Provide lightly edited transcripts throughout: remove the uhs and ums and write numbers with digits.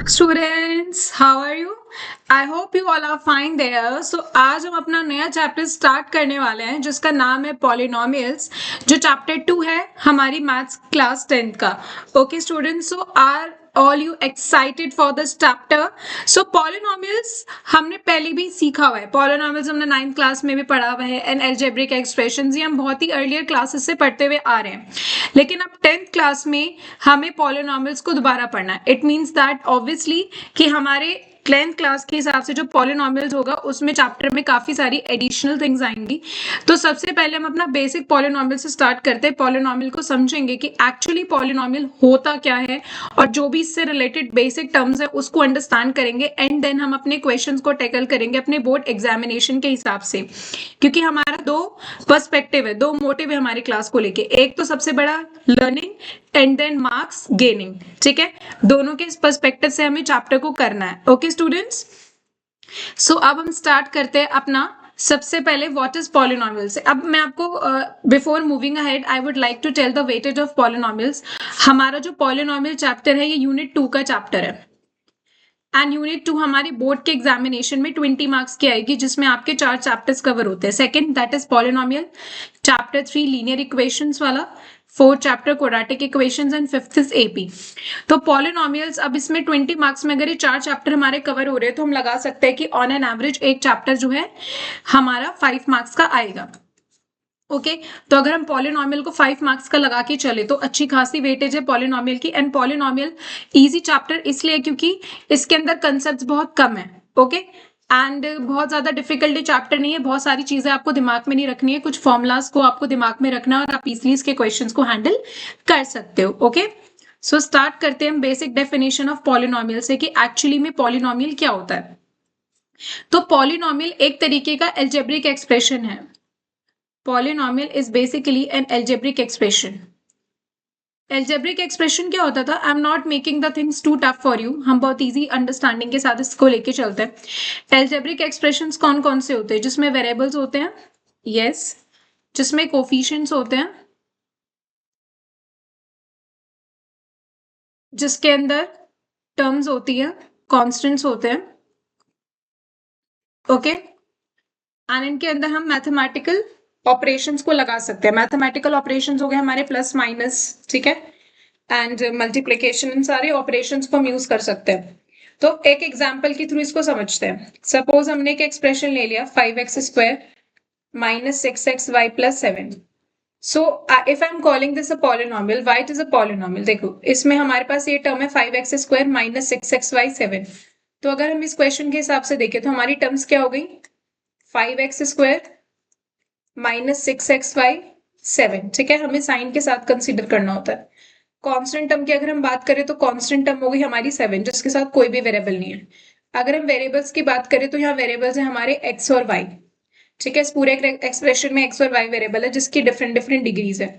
Students, how are you? I hope you all are fine there. So आज हम अपना नया चैप्टर स्टार्ट करने वाले हैं जिसका नाम है पॉलिनोमियल्स, जो चैप्टर 2 है हमारी मैथ्स क्लास 10th का। Okay students, so are all you excited for this chapter? So polynomials हमने पहले भी सीखा हुआ है। पॉलिनोमियल्स हमने 9th क्लास में भी पढ़ा हुआ है एंड अलजेब्रिक एक्सप्रेशंस ये हम बहुत ही अर्लियर क्लासेस से पढ़ते हुए आ रहे हैं, लेकिन अब 10th क्लास में हमें पॉलिनोमियल्स को दोबारा पढ़ना है। इट मीन्स दैट ऑब्वियसली कि हमारे 10th क्लास के हिसाब से जो पॉलिनोमियल्स होगा उसमें चैप्टर में काफी सारी एडिशनल थिंग्स आएंगी। तो सबसे पहले हम अपना बेसिक पॉलिनोमियल से स्टार्ट करते हैं। पॉलिनोमियल को समझेंगे कि एक्चुअली पॉलिनोमियल होता क्या है और जो भी इससे रिलेटेड बेसिक टर्म्स है उसको अंडरस्टैंड करेंगे एंड देन हम अपने क्वेश्चंस को टैकल करेंगे अपने बोर्ड एग्जामिनेशन के हिसाब से, क्योंकि हमारा दो पर्सपेक्टिव है, दो मोटिव है हमारी क्लास को लेके। एक तो सबसे बड़ा learning and then marks gaining, ठीक है। दोनों के पर्सपेक्टिव से हमें चैप्टर को करना है। ओके स्टूडेंट्स, सो अब हम स्टार्ट करते हैं अपना। सबसे पहले व्हाट इज पॉलिनोमियल्स। अब मैं आपको before moving ahead I would like to tell the weightage of polynomials. हमारा जो पॉलिनोमियल चैप्टर है ये यूनिट 2 का चैप्टर है एंड यूनिट 2 हमारी बोर्ड के एग्जामिनेशन में 20 मार्क्स की आएगी, जिसमें आपके 4 चैप्टर्स कवर होते हैं। Second that is polynomial, chapter 3 linear equations वाला, 4th chapter quadratic equations and 5th is AP. तो पॉलिनोमियल्स अब इसमें 20 मार्क्स में अगर ये 4 चैप्टर हमारे कवर हो रहे हैं तो हम लगा सकते हैं कि ऑन एन एवरेज एक चैप्टर जो है हमारा 5 मार्क्स का आएगा। ओके तो अगर हम पॉलिनोमियल को 5 मार्क्स का लगा के चले तो अच्छी खासी वेटेज है पॉलिनोमियल की। एंड पॉलिनोमियल इजी चैप्टर इसलिए क्योंकि इसके अंदर कंसेप्ट्स बहुत कम है। ओके एंड बहुत ज्यादा डिफिकल्टी चैप्टर नहीं है, बहुत सारी चीजें आपको दिमाग में नहीं रखनी है, कुछ फॉर्मूलाज को आपको दिमाग में रखना है और आप इजिली इसके क्वेश्चंस को हैंडल कर सकते हो। ओके सो स्टार्ट करते हैं हम बेसिक डेफिनेशन ऑफ पॉलिनोमियल से कि एक्चुअली में पॉलिनोमियल क्या होता है। तो पॉलिनोमियल एक तरीके का एल्जेब्रिक एक्सप्रेशन है। Polynomial is basically an algebraic expression. Algebraic expression क्या होता था? I'm not making the things too tough for you. हम बहुत easy understanding के साथ इसको लेके चलते हैं। Algebraic expressions कौन कौन से होते हैं? जिसमें variables होते हैं, yes, जिसमें coefficients होते हैं, जिसके अंदर terms होती है, constants होते हैं, ओके एंड इनके अंदर हम मैथमेटिकल ऑपरेशंस को लगा सकते हैं। मैथमेटिकल ऑपरेशंस हो गए हमारे प्लस माइनस, ठीक है, एंड मल्टीप्लिकेशन, इन सारे ऑपरेशंस को हम यूज कर सकते हैं। तो एक एग्जांपल के थ्रू इसको समझते हैं। सपोज हमने एक एक्सप्रेशन ले लिया 5x² minus 6xy plus 7। So if I am calling this a polynomial, why it is a polynomial, देखो इसमें हमारे पास ये टर्म है 5x² माइनस 6xy 7। तो अगर हम इस क्वेश्चन के हिसाब से देखें तो हमारी टर्म्स क्या हो गई, 5x² माइनस 6xy 7, ठीक है। हमें साइन के साथ कंसीडर करना होता है। कांस्टेंट टर्म की अगर हम बात करें तो कांस्टेंट टर्म हो गई हमारी 7, जिसके साथ कोई भी वेरिएबल नहीं है। अगर हम वेरिएबल्स की बात करें तो यहाँ वेरिएबल्स है हमारे x और y, ठीक है। इस पूरे एक्सप्रेशन में x और y वेरिएबल है जिसकी डिफरेंट डिफरेंट डिग्रीज है।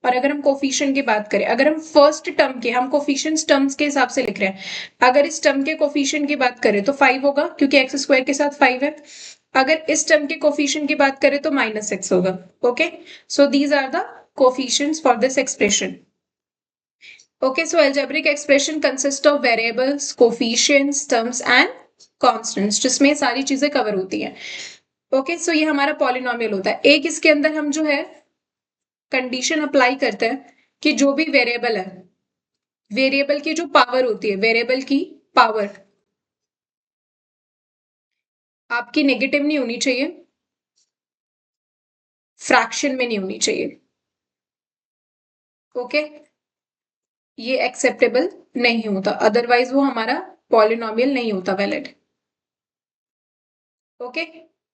और अगर हम कोफिशिएंट की बात करें, अगर हम फर्स्ट टर्म के, हम कोफिशिएंट्स टर्म्स के हिसाब से लिख रहे हैं, अगर इस टर्म के कोफिशिएंट की बात करें तो 5 होगा क्योंकि x² के साथ 5 है। अगर इस टर्म के कोफिशिएंट की बात करें तो -6 होगा। Okay so these are the coefficients for this expression. Okay, so algebraic expression consists of variables, coefficients, terms and constants, जिसमें सारी चीजें कवर होती हैं। Okay, so ये हमारा पॉलिनोमियल होता है। एक इसके अंदर हम जो है कंडीशन अप्लाई करते हैं कि जो भी वेरिएबल है, वेरिएबल की जो पावर होती है, वेरिएबल की पावर आपकी नेगेटिव नहीं होनी चाहिए, फ्रैक्शन में नहीं होनी चाहिए। ओके ये एक्सेप्टेबल नहीं होता, अदरवाइज वो हमारा पॉलिनोमियल नहीं होता वैलिड। ओके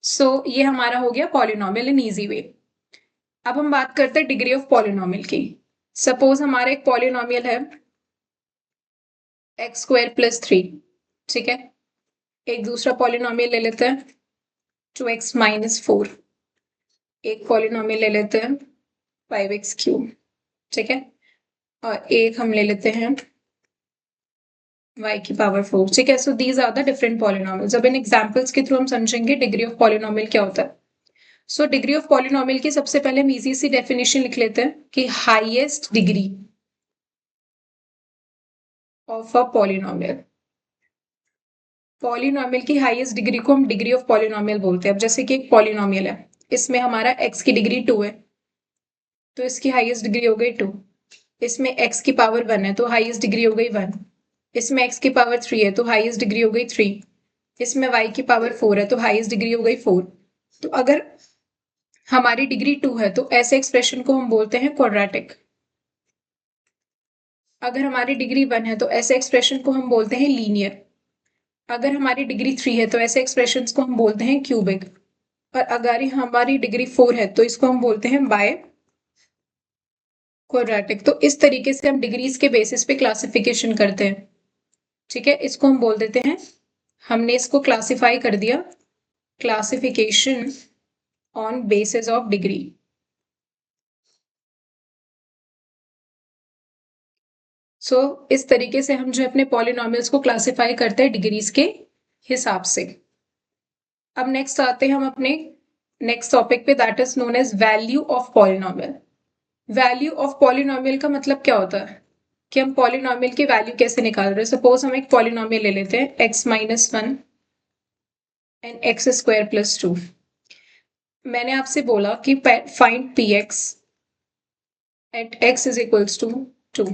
सो ये हमारा हो गया पॉलिनोमियल इन इजी वे। अब हम बात करते हैं डिग्री ऑफ पॉलिनोमियल की। सपोज हमारा एक पॉलिनोमियल है x² प्लस 3, ठीक है। एक दूसरा पॉलिनोमियल ले लेते हैं 2x माइनस 4। एक पॉलिनोमियल ले लेते हैं 5x³, ठीक है। और एक हम ले लेते हैं y की पावर 4, ठीक है। So these are the different polynomials. अब इन एग्जांपल्स के थ्रू हम समझेंगे डिग्री ऑफ पॉलिनोमियल क्या होता है। सो डिग्री ऑफ पॉलिनोमियल की सबसे पहले हम इजी सी डेफिनेशन लिख लेते हैं कि highest degree of a polynomial, polynomial की हाईएस्ट डिग्री को हम डिग्री ऑफ पॉलिनोमियल बोलते हैं। अब जैसे कि एक पॉलिनोमियल है, इसमें हमारा x की डिग्री 2 है, तो इसकी हाईएस्ट डिग्री हो गई 2। इसमें x की पावर 1 है, तो हाईएस्ट डिग्री हो गई 1। इसमें x की पावर 3 है, तो हाईएस्ट डिग्री हो गई 3। इसमें y की पावर 4 है, तो हाईएस्ट डिग्री हो गई 4। तो अगर हमारी डिग्री 2 है तो ऐसे एक्सप्रेशन को हम बोलते हैं क्वाड्रेटिक। अगर हमारी डिग्री 1 है तो ऐसे एक्सप्रेशन को हम बोलते हैं लीनियर। अगर हमारी डिग्री 3 है तो ऐसे एक्सप्रेशंस को हम बोलते हैं क्यूबिक। और अगर हमारी डिग्री 4 है तो इसको हम बोलते हैं बाय क्वाड्रेटिक। तो इस तरीके से हम डिग्रीज के बेसिस पे क्लासिफिकेशन करते हैं। ठीक है, इसको हम बोल देते हैं, हमने इसको क्लासिफाई कर दिया, classification on basis of degree. So इस तरीके से हम जो अपने पॉलिनोमियल्स को क्लासिफाई करते हैं डिग्रीज के हिसाब से। अब नेक्स्ट आते हैं हम अपने नेक्स्ट टॉपिक पे, that is known as value of polynomial. Value of polynomial का मतलब क्या होता है कि हम पॉलिनोमियल की वैल्यू कैसे निकाल रहे हैं। सपोज हम एक पॉलिनोमियल ले लेते हैं x-1 and x square plus 2। मैंने आपसे बोला कि find px at x is equals to 2।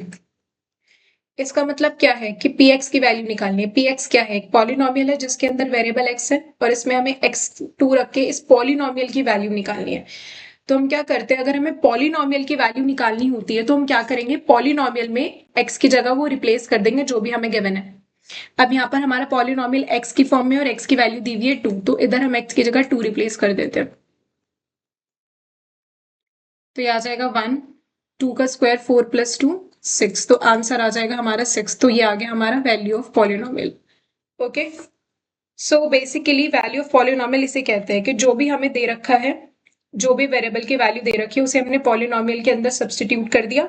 इसका मतलब क्या है कि px की वैल्यू निकालनी है। px क्या है, एक पॉलिनोमियल है जिसके अंदर वेरिएबल x है और इसमें हमें x2 रख के इस पॉलिनोमियल की वैल्यू निकालनी है। तो हम क्या करते हैं, अगर हमें पॉलिनोमियल की वैल्यू निकालनी होती है तो हम क्या करेंगे, पॉलिनोमियल में x की जगह वो रिप्लेस कर देंगे जो भी हमें गिवन है। अब यहाँ पर हमारा पॉलिनोमियल x की फॉर्म में और x की वैल्यू दी हुई है 2, तो इधर हम x की जगह 2 रिप्लेस कर देते हैं। तो ये आ जाएगा 1, 2 का स्क्वायर 4 प्लस 2 6, तो आंसर आ जाएगा हमारा 6। तो ये आ गया हमारा value of polynomial. Okay, so basically value of polynomial इसे कहते हैं कि जो भी हमें दे रखा है, जो भी वेरिएबल की वैल्यू दे रखी है उसे हमने पॉलिनोमियल के अंदर सब्स्टिट्यूट कर दिया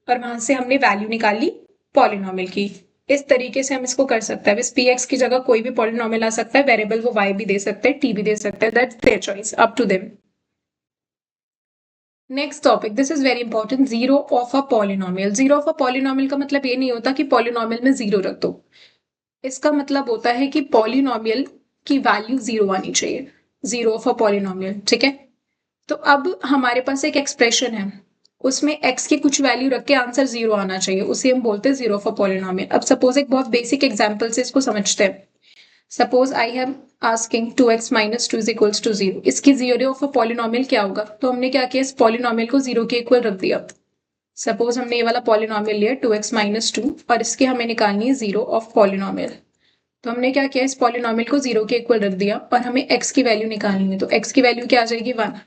और वहां से हमने वैल्यू निकाली पॉलिनोमियल की। इस तरीके से हम इसको कर सकते हैं। पी एक्स की जगह कोई भी पॉलिनोमियल आ सकता है, वेरिएबल वो वाई भी दे सकते हैं, टी भी दे सकते हैं, that's their choice, up to them. Next topic, this is very important, zero of a polynomial. Zero of a polynomial का मतलब ये नहीं होता कि पॉलिनोमियल में जीरो रख दो। इसका मतलब होता है कि पॉलिनोमियल की वैल्यू जीरो आनी चाहिए, जीरो ऑफ अ पॉलिनोमियल। ठीक है, तो अब हमारे पास एक एक्सप्रेशन है, उसमें x की कुछ वैल्यू रख के आंसर जीरो आना चाहिए, उसे हम बोलते हैं जीरो ऑफ अ पॉलिनोमियल। अब सपोज एक बहुत बेसिक एग्जांपल से इसको समझते हैं। Suppose I have asking 2x minus 2 is equals to 0। इसकी जीरो ऑफ अ पॉलिनोमियल क्या होगा, तो हमने क्या किया, इस पॉलिनोमियल को जीरो के इक्वल रख दिया। सपोज हमने ये वाला पॉलिनोमियल लिया 2x माइनस 2 और इसकी हमें निकालनी है जीरो ऑफ पॉलिनोमियल। तो हमने क्या किया, इस पॉलिनोमियल को जीरो के इक्वल रख दिया और हमें x की वैल्यू निकालनी है। तो x की वैल्यू क्या आ जाएगी, 1।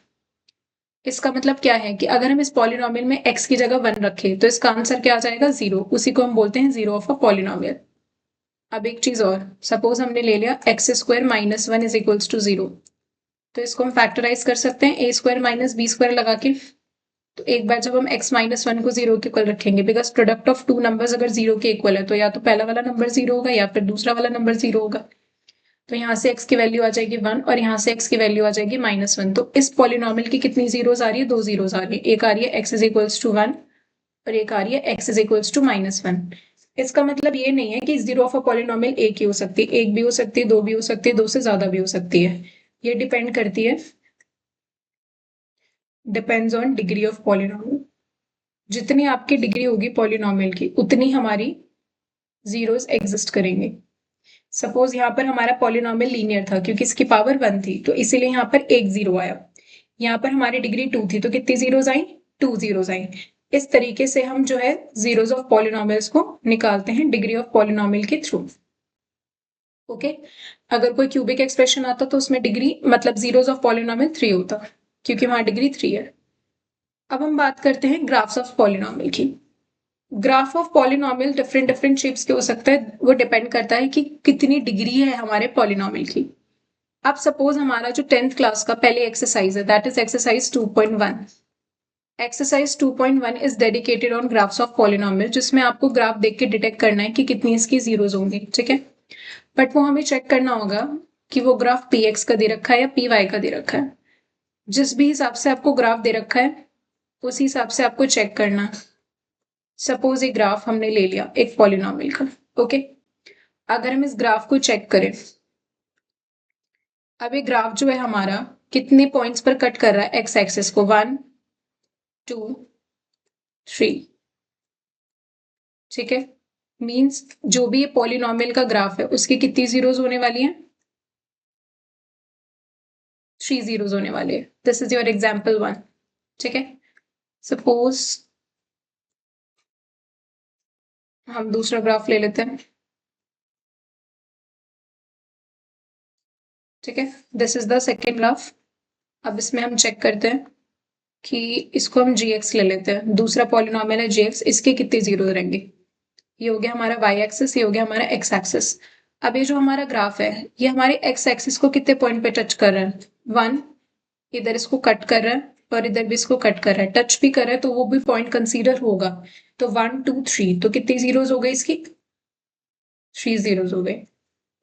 इसका मतलब क्या है कि अगर हम इस पॉलिनोमियल में x की जगह 1 रखें तो इसका आंसर क्या आ जाएगा, 0। उसी को हम बोलते हैं जीरो ऑफ अ पॉलिनोमियल। अब एक चीज और, सपोज हमने ले लिया x square minus 1 is equals to 0। तो इसको हम फैक्टराइज कर सकते हैं ए स्क्वायर माइनस बी स्क्वायर लगा के। तो एक बार जब हम x माइनस 1 को जीरो के इक्वल रखेंगे, because product of two numbers अगर जीरो के इक्वल है तो या तो पहला वाला नंबर जीरो होगा या फिर दूसरा वाला नंबर जीरो होगा। तो यहाँ से x की वैल्यू आ जाएगी 1 और यहाँ से x की वैल्यू आ जाएगी -1। तो इस पॉलिनोमियल की कितनी जीरोज आ रही है, 2 जीरोज आ रही है। एक आ रही है x इज इक्वल्स टू 1 और एक आ रही है x इज इक्वल्स टू -1। इसका मतलब ये नहीं है कि जीरो ऑफ अ पॉलिनोमियल एक ही हो सकती है, एक भी हो सकती है, दो भी हो सकती है, दो से ज्यादा भी हो सकती है। ये डिपेंड करती है, depends on degree of polynomial. जितनी आपकी डिग्री होगी पॉलिनोमियल की उतनी हमारी जीरोस एग्जिस्ट करेंगे। सपोज यहाँ पर हमारा पॉलिनोमियल लीनियर था क्योंकि इसकी पावर 1 थी, तो इसीलिए यहाँ पर एक जीरो आया। यहाँ पर हमारी डिग्री 2 थी तो कितनी जीरोज आई, 2 जीरोज आई। इस तरीके से हम जो है जीरोज ऑफ पॉलिनोमियल्स को निकालते हैं डिग्री ऑफ पॉलिनोमियल के थ्रू। ओके, अगर कोई क्यूबिक एक्सप्रेशन आता तो उसमें डिग्री मतलब जीरोज ऑफ पॉलिनोमियल 3 होता क्योंकि वहां डिग्री 3 है। अब हम बात करते हैं ग्राफ्स ऑफ पॉलिनोमियल की। Graph of polynomial different different shapes के हो सकते हैं, वो डिपेंड करता है कि कितनी डिग्री है हमारे पॉलिनोमियल की। अब सपोज हमारा जो 10th क्लास का पहले एक्सरसाइज है, that is exercise 2.1। Exercise 2.1 is dedicated on graphs of polynomial, जिसमें आपको ग्राफ देख के डिटेक्ट करना है कि कितनी इसकी जीरोज होंगी। ठीक है, बट वो हमें चेक करना होगा कि वो ग्राफ पी एक्स का दे रखा है या पी वाई का दे रखा है। जिस भी हिसाब से आपको ग्राफ दे रखा है उसी हिसाब से आपको चेक करना है। सपोज ये ग्राफ हमने ले लिया एक पॉलिनोमियल का। ओके, अगर हम इस ग्राफ को चेक करें अब ये ग्राफ जो है हमारा कितने पॉइंट्स पर कट कर रहा है एक्स एक्सिस को, 1 2 3, ठीक है। मींस जो भी ये पॉलिनोमियल का ग्राफ है उसकी कितनी जीरोस होने वाली हैं, 3 जीरोस होने वाले हैं। दिस इज योर एग्जाम्पल 1, ठीक है। सपोज हम दूसरा ग्राफ ले लेते हैं, ठीक है। This is the second graph. अब इसमें हम चेक करते हैं कि इसको हम जी एक्स ले लेते हैं, दूसरा पॉलिनोमियल है जी एक्स, इसके कितने जीरो रहेंगे। ये हो गया हमारा वाई एक्सिस, ये हो गया हमारा एक्स एक्सिस। अब ये जो हमारा ग्राफ है ये हमारे एक्स एक्सिस को कितने पॉइंट पे टच कर रहा है, 1, इधर इसको कट कर रहा है और इधर भी इसको कट कर रहा है, टच भी कर रहा है तो वो भी पॉइंट कंसीडर होगा। तो 1 2 3, तो कितनी जीरोस हो गई इसकी, 3 जीरोस हो गए।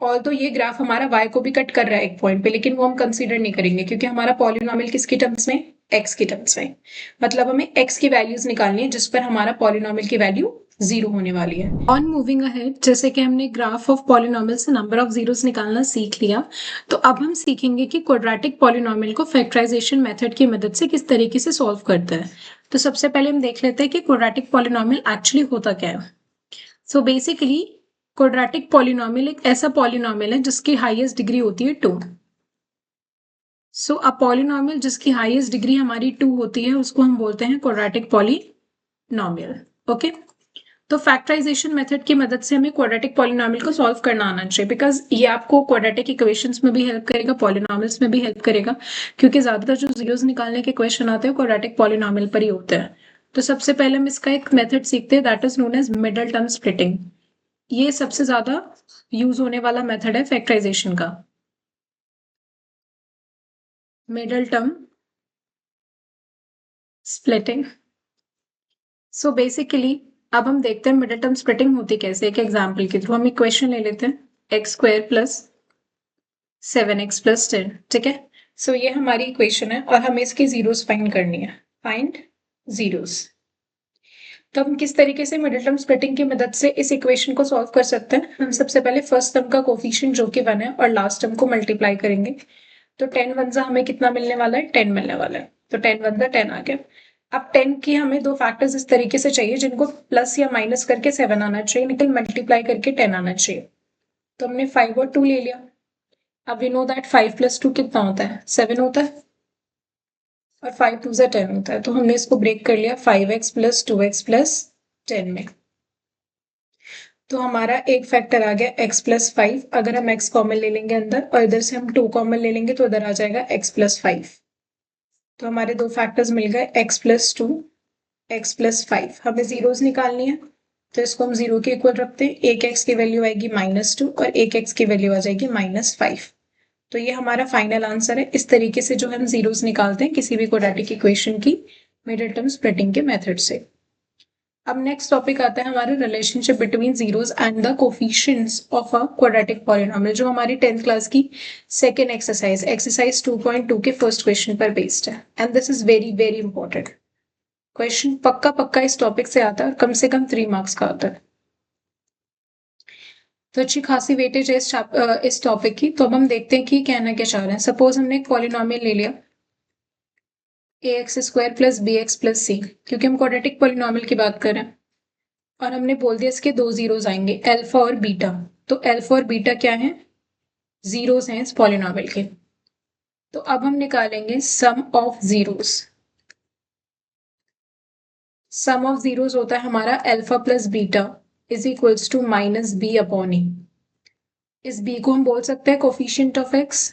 और तो ये ग्राफ हमारा y को भी कट कर रहा है एक पॉइंट पे, लेकिन वो हम कंसीडर नहीं करेंगे क्योंकि हमारा पॉलिनोमियल किसकी टर्म्स में, x की टर्म्स में। मतलब हमें x की वैल्यूज निकालनी है जिस पर हमारा पॉलिनोमियल की वैल्यू 0 होने वाली है। ऑन मूविंग अहेड, जैसे कि हमने ग्राफ ऑफ पॉलिनोमियल से नंबर ऑफ जीरोस निकालना सीख लिया, तो अब हम सीखेंगे कि क्वाड्रेटिक पॉलिनोमियल को फैक्टराइजेशन मेथड की मदद से किस तरीके से सॉल्व करते हैं। तो सबसे पहले हम देख लेते हैं कि क्वाड्रेटिक पॉलिनोमियल एक्चुअली होता क्या है। सो बेसिकली क्वाड्रेटिक पॉलिनोमियल एक ऐसा पॉलिनोमियल है जिसकी हाईएस्ट डिग्री होती है 2। सो अ पॉलिनोमियल जिसकी हाईएस्ट डिग्री हमारी 2 होती है उसको हम बोलते हैं क्वाड्रेटिक पॉलिनोमियल। ओके, तो फैक्टराइजेशन मेथड की मदद से हमें क्वाड्रेटिक पॉलिनोमियल को सॉल्व करना आना चाहिए, बिकॉज ये आपको क्वाड्रेटिक इक्वेशंस में भी हेल्प करेगा, पॉलिनोमियल्स में भी हेल्प करेगा, क्योंकि ज्यादातर जो जीरोस निकालने के क्वेश्चन आते हैं क्वाड्रेटिक पॉलिनोमियल पर ही होते हैं। तो सबसे पहले हम इसका एक मेथड सीखते हैं, that is known as middle term splitting. ये सबसे ज्यादा यूज होने वाला मेथड है फैक्टराइजेशन का, middle term splitting. So basically अब हम देखते हैं मिडल टर्म स्प्लिटिंग होती कैसे। एक एग्जांपल के थ्रू हम इक्वेशन ले लेते हैं, x square plus 7x plus 10, ठीक है। सो ये हमारी इक्वेशन है और हमें इसकी जीरोस फाइंड करनी है, फाइंड जीरोस। तो हम किस तरीके से मिडिल टर्म स्प्लिटिंग की मदद से इस इक्वेशन को सॉल्व कर सकते हैं। हम सबसे पहले फर्स्ट टर्म का कोफिशिएंट जो कि 1 है और लास्ट टर्म को मल्टीप्लाई करेंगे। तो 10 वन हमें कितना मिलने वाला है, 10 मिलने वाला है। तो 10 वन 10 आ गया। अब 10 की हमें दो फैक्टर्स इस तरीके से चाहिए जिनको प्लस या माइनस करके 7 आना चाहिए, लेकिन मल्टीप्लाई करके 10 आना चाहिए। तो हमने 5 और 2 ले लिया। अब वी नो दैट 5 प्लस 2 कितना होता है, 7 होता है, और 5 2 ज़ा 10 होता है। तो हमने इसको ब्रेक कर लिया 5x प्लस 2x प्लस 10 में। तो हमारा एक फैक्टर आ गया x प्लस 5। अगर हम x कॉमन ले लेंगे अंदर और इधर से हम 2 कॉमन ले लेंगे तो इधर आ जाएगा x प्लस 5। तो हमारे दो फैक्टर्स मिल गए, x प्लस 2, x प्लस 5। हमें जीरोस निकालनी है तो इसको हम जीरो के इक्वल रखते हैं। एक x की वैल्यू आएगी -2 और एक x की वैल्यू आ जाएगी -5। तो ये हमारा फाइनल आंसर है। इस तरीके से जो हम जीरोस निकालते हैं किसी भी क्वाड्रेटिक इक्वेशन की मिडिल टर्म स्प्लिटिंग के मेथड से। अब नेक्स्ट टॉपिक आता है हमारे relationship between zeros and the coefficients of a quadratic polynomial, जो हमारी 10th क्लास की सेकेंड एक्सरसाइज 2.2 के फर्स्ट क्वेश्चन पर बेस्ड है। And this is very very important question, पक्का पक्का इस टॉपिक से आता है और कम से कम 3 मार्क्स का आता है। तो अच्छी खासी वेटेज है इस टॉपिक की। तो अब हम देखते हैं कि कहना क्या चाह रहे हैं। सपोज हमने एक पॉलिनोमियल ले लिया ax square plus bx plus c, क्योंकि हम क्वाड्रेटिक पॉलिनोमियल की बात कर रहे हैं, और हमने बोल दिया इसके दो जीरोस आएंगे, अल्फा और बीटा। तो अल्फा और बीटा क्या है, जीरोस हैं इस पॉलिनोमियल के। तो अब हम निकालेंगे sum of zeros. Sum of zeros होता है हमारा alpha plus beta is equals to minus B upon E. इस बी को हम बोल सकते हैं कोफिशिएंट ऑफ एक्स,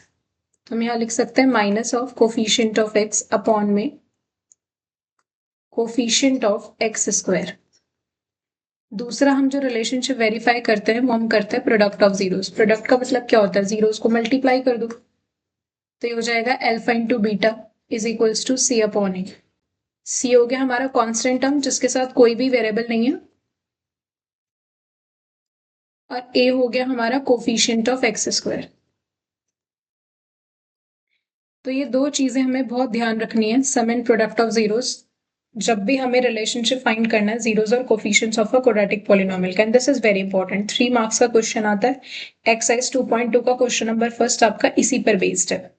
तो हम यहाँ लिख सकते हैं minus of coefficient of x upon में कोफिशिएंट ऑफ एक्स स्क्वायर। दूसरा हम जो रिलेशनशिप वेरीफाई करते हैं वो हम करते हैं प्रोडक्ट ऑफ जीरोस। प्रोडक्ट का मतलब क्या होता है, जीरोस को मल्टीप्लाई कर दो। तो ये हो जाएगा alpha into beta is equals to C upon A. C हो गया हमारा कांस्टेंट टर्म जिसके साथ कोई भी वेरिएबल नहीं है, और ए हो गया हमारा कोफिशिएंट ऑफ एक्स स्क्वायर। तो ये दो चीजें हमें बहुत ध्यान रखनी है sum and product of zeros. जब भी हमें रिलेशनशिप फाइंड करना है जीरोस और coefficients of a quadratic polynomial का, and this is very important, 3 marks का क्वेश्चन आता है। एक्सरसाइज 2.2 का क्वेश्चन नंबर फर्स्ट आपका इसी पर बेस्ड है।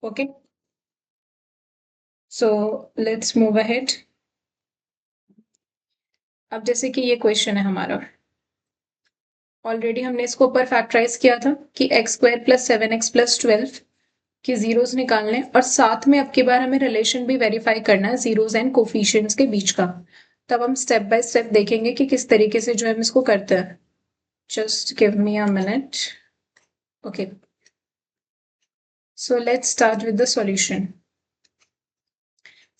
Okay, so let's move ahead. अब जैसे कि ये क्वेश्चन है हमारा, ऑलरेडी हमने इसको ऊपर फैक्टराइज किया था कि एक्स स्क्वायर प्लस 7x+12 के जीरोस निकालने, और साथ में अब की बार हमें रिलेशन भी वेरीफाई करना है जीरोस एंड कोफिशिएंट्स के बीच का। तब हम स्टेप बाय स्टेप देखेंगे कि किस तरीके से जो है हम इसको करते हैं। Just give me a minute. Okay, so let's start with the solution.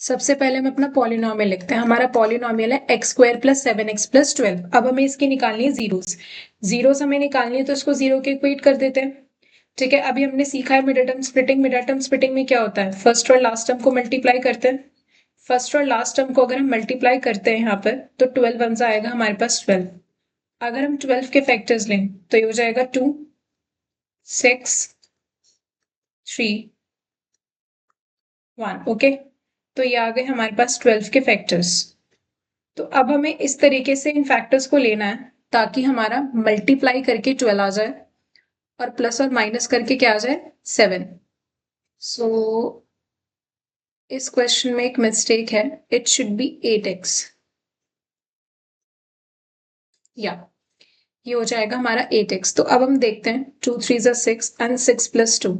सबसे पहले हम अपना पॉलिनोमियल लिखते हैं। हमारा पॉलिनोमियल है एक्स स्क्वायर प्लस 7x+12। अब हमें इसकी निकालनी है जीरोस। जीरोस हमें निकालनी है तो इसको जीरो के इक्वेट कर देते हैं। ठीक है, अभी हमने सीखा है middle term splitting. Middle term splitting में क्या होता है, फर्स्ट और लास्ट टर्म को मल्टीप्लाई करते हैं। फर्स्ट और लास्ट टर्म को अगर हम मल्टीप्लाई करते हैं यहाँ पर, तो 12 वन आएगा हमारे पास 12। अगर हम 12 के फैक्टर्स लें तो ये हो जाएगा 2, 6, 3, 1। ओके, तो ये आ गए हमारे पास 12 के फैक्टर्स। तो अब हमें इस तरीके से इन फैक्टर्स को लेना है ताकि हमारा मल्टीप्लाई करके 12 आ जाए और प्लस और माइनस करके क्या आ जाए, 7। सो इस क्वेश्चन में एक मिस्टेक है, इट शुड बी 8x। या ये हो जाएगा हमारा 8x। तो अब हम देखते हैं, 2 3 6 एंड 6 + 2,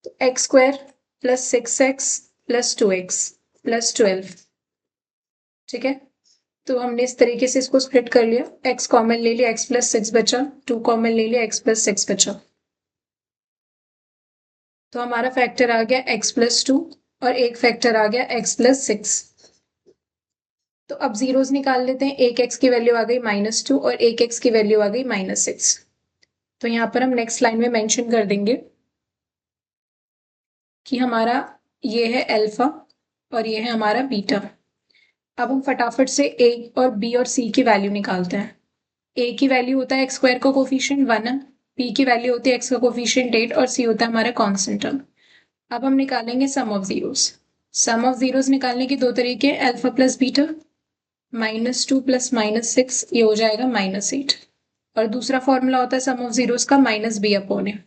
तो x square plus 6x plus 2x plus 12। ठीक है, तो हमने इस तरीके से इसको स्प्लिट कर लिया। x कॉमन ले लिया, x + 6 बचा, 2 कॉमन ले लिया, x + 6 बचा। तो हमारा फैक्टर आ गया x + 2 और एक फैक्टर आ गया x + 6। तो अब जीरोस निकाल लेते हैं। एक x की वैल्यू आ गई -2 और एक x की वैल्यू आ गई -6। तो यहाँ पर हम नेक्स्ट लाइन में मेंशन कर देंगे कि हमारा ये है अल्फा और ये है हमारा बीटा। अब हम फटाफट से a और b और c की वैल्यू निकालते हैं। a की वैल्यू होता है x स्क्वायर का कोफिशिएंट 1 है, b की वैल्यू होती है x का कोफिशिएंट 8 और c होता है हमारा कांस्टेंट टर्म। अब हम निकालेंगे sum of zeros. Sum of zeros निकालने के दो तरीके, अल्फा प्लस बीटा, -2 + -6 ये हो जाएगा -8। और दूसरा फॉर्मूला होता है सम ऑफ जीरोस का -b/a।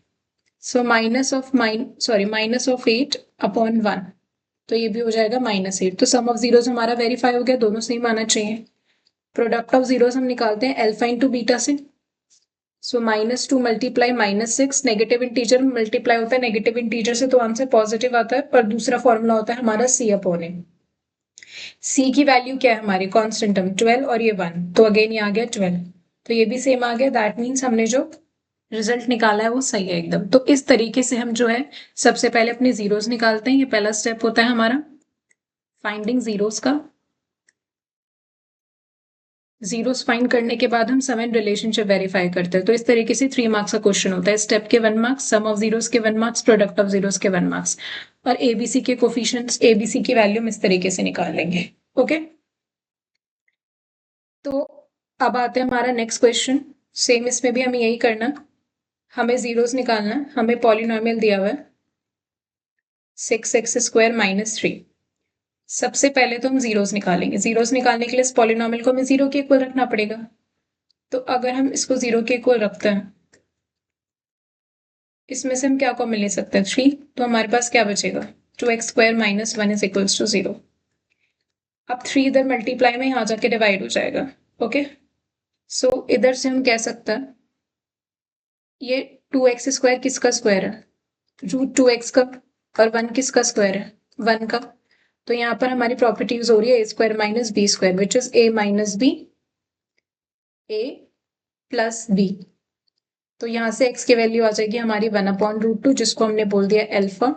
सो माइनस ऑफ 8/1, तो ये भी हो जाएगा -8। तो सम ऑफ जीरोस हमारा वेरीफाई हो गया, दोनों सेम आना चाहिए। प्रोडक्ट ऑफ जीरोस हम निकालते हैं अल्फा इंटू बीटा से। सो -2 मल्टीप्लाई -6, नेगेटिव इंटीजर मल्टीप्लाई होता है नेगेटिव इंटीजर से तो आंसर पॉजिटिव आता है। पर दूसरा फॉर्मूला होता है हमारा c/a। c की वैल्यू क्या है हमारी, कांस्टेंट टर्म 12 और ये 1, तो अगेन ये आ गया 12। तो ये भी सेम आ गया, दैट मीन्स हमने जो रिजल्ट निकाला है वो सही है एकदम। तो इस तरीके से हम जो है सबसे पहले अपने जीरोस निकालते हैं। ये पहला स्टेप होता है हमारा फाइंडिंग जीरोस का। जीरोस फाइंड करने के बाद हम सम एंड रिलेशनशिप वेरीफाई करते हैं। तो इस तरीके से 3 मार्क्स का क्वेश्चन होता है। स्टेप के 1 मार्क्स, सम ऑफ जीरोस के 1 मार्क्स, प्रोडक्ट ऑफ जीरोस के 1 मार्क्स, और एबीसी के कोफिशिएंट्स एबीसी की वैल्यू हम इस तरीके से निकाल लेंगे। ओके, तो अब आते हैं हमारा नेक्स्ट क्वेश्चन। सेम इसमें भी हमें यही करना, हमें जीरोस निकालना। हमें पॉलिनोमियल दिया हुआ है 6x² - 3। सबसे पहले तो हम जीरोस निकालेंगे। जीरोस निकालने के लिए इस पॉलिनोमियल को हमें जीरो के इक्वल रखना पड़ेगा। तो अगर हम इसको जीरो के इक्वल रखते हैं, इसमें से हम क्या कॉमन ले सकते हैं, 3। तो हमारे पास क्या बचेगा, 2x² - 1 = 0। अब 3 इधर मल्टीप्लाई में यहाँ जाके डिवाइड हो जाएगा। ओके, सो इधर से हम कह सकते हैं ये 2x² किसका स्क्वायर है, √2x का, और 1 किसका स्क्वायर है, 1 का। तो यहाँ पर हमारी प्रॉपर्टी यूज हो रही है a² - b² which is a - b a + b। तो यहाँ से x की वैल्यू आ जाएगी हमारी 1/√2 जिसको हमने बोल दिया अल्फा,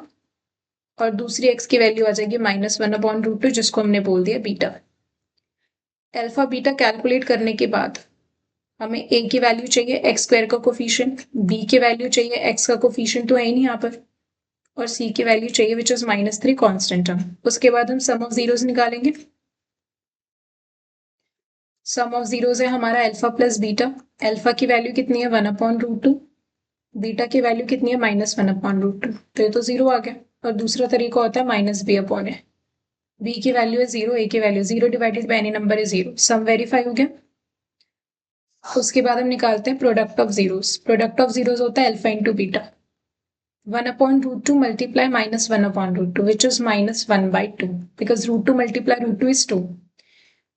और दूसरी x की वैल्यू आ जाएगी -1/√2 जिसको हमने बोल दिया बीटा। अल्फा बीटा कैलकुलेट करने के बाद हमें a की वैल्यू चाहिए x² का कोफिशिएंट, b की वैल्यू चाहिए x का कोफिशिएंट तो है ही नहीं यहाँ पर, और c की वैल्यू चाहिए विच इज -3 कांस्टेंट टर्म। उसके बाद हम सम ऑफ जीरोस निकालेंगे। सम ऑफ जीरोस है हमारा अल्फा प्लस बीटा। अल्फा की वैल्यू कितनी है 1/√2, बीटा की वैल्यू कितनी है -1/√2। तो ये तो जीरो आ गया। और दूसरा तरीका होता है -b/a। बी की वैल्यू है 0, ए की value 0 divided by any number है 0, सम वेरीफाई हो गया। उसके बाद हम निकालते हैं product of zeros. Product of zeros होता है alpha into beta, 1/√2 multiply minus 1/√2, which is minus 1/2, because √2 multiply √2 is 2.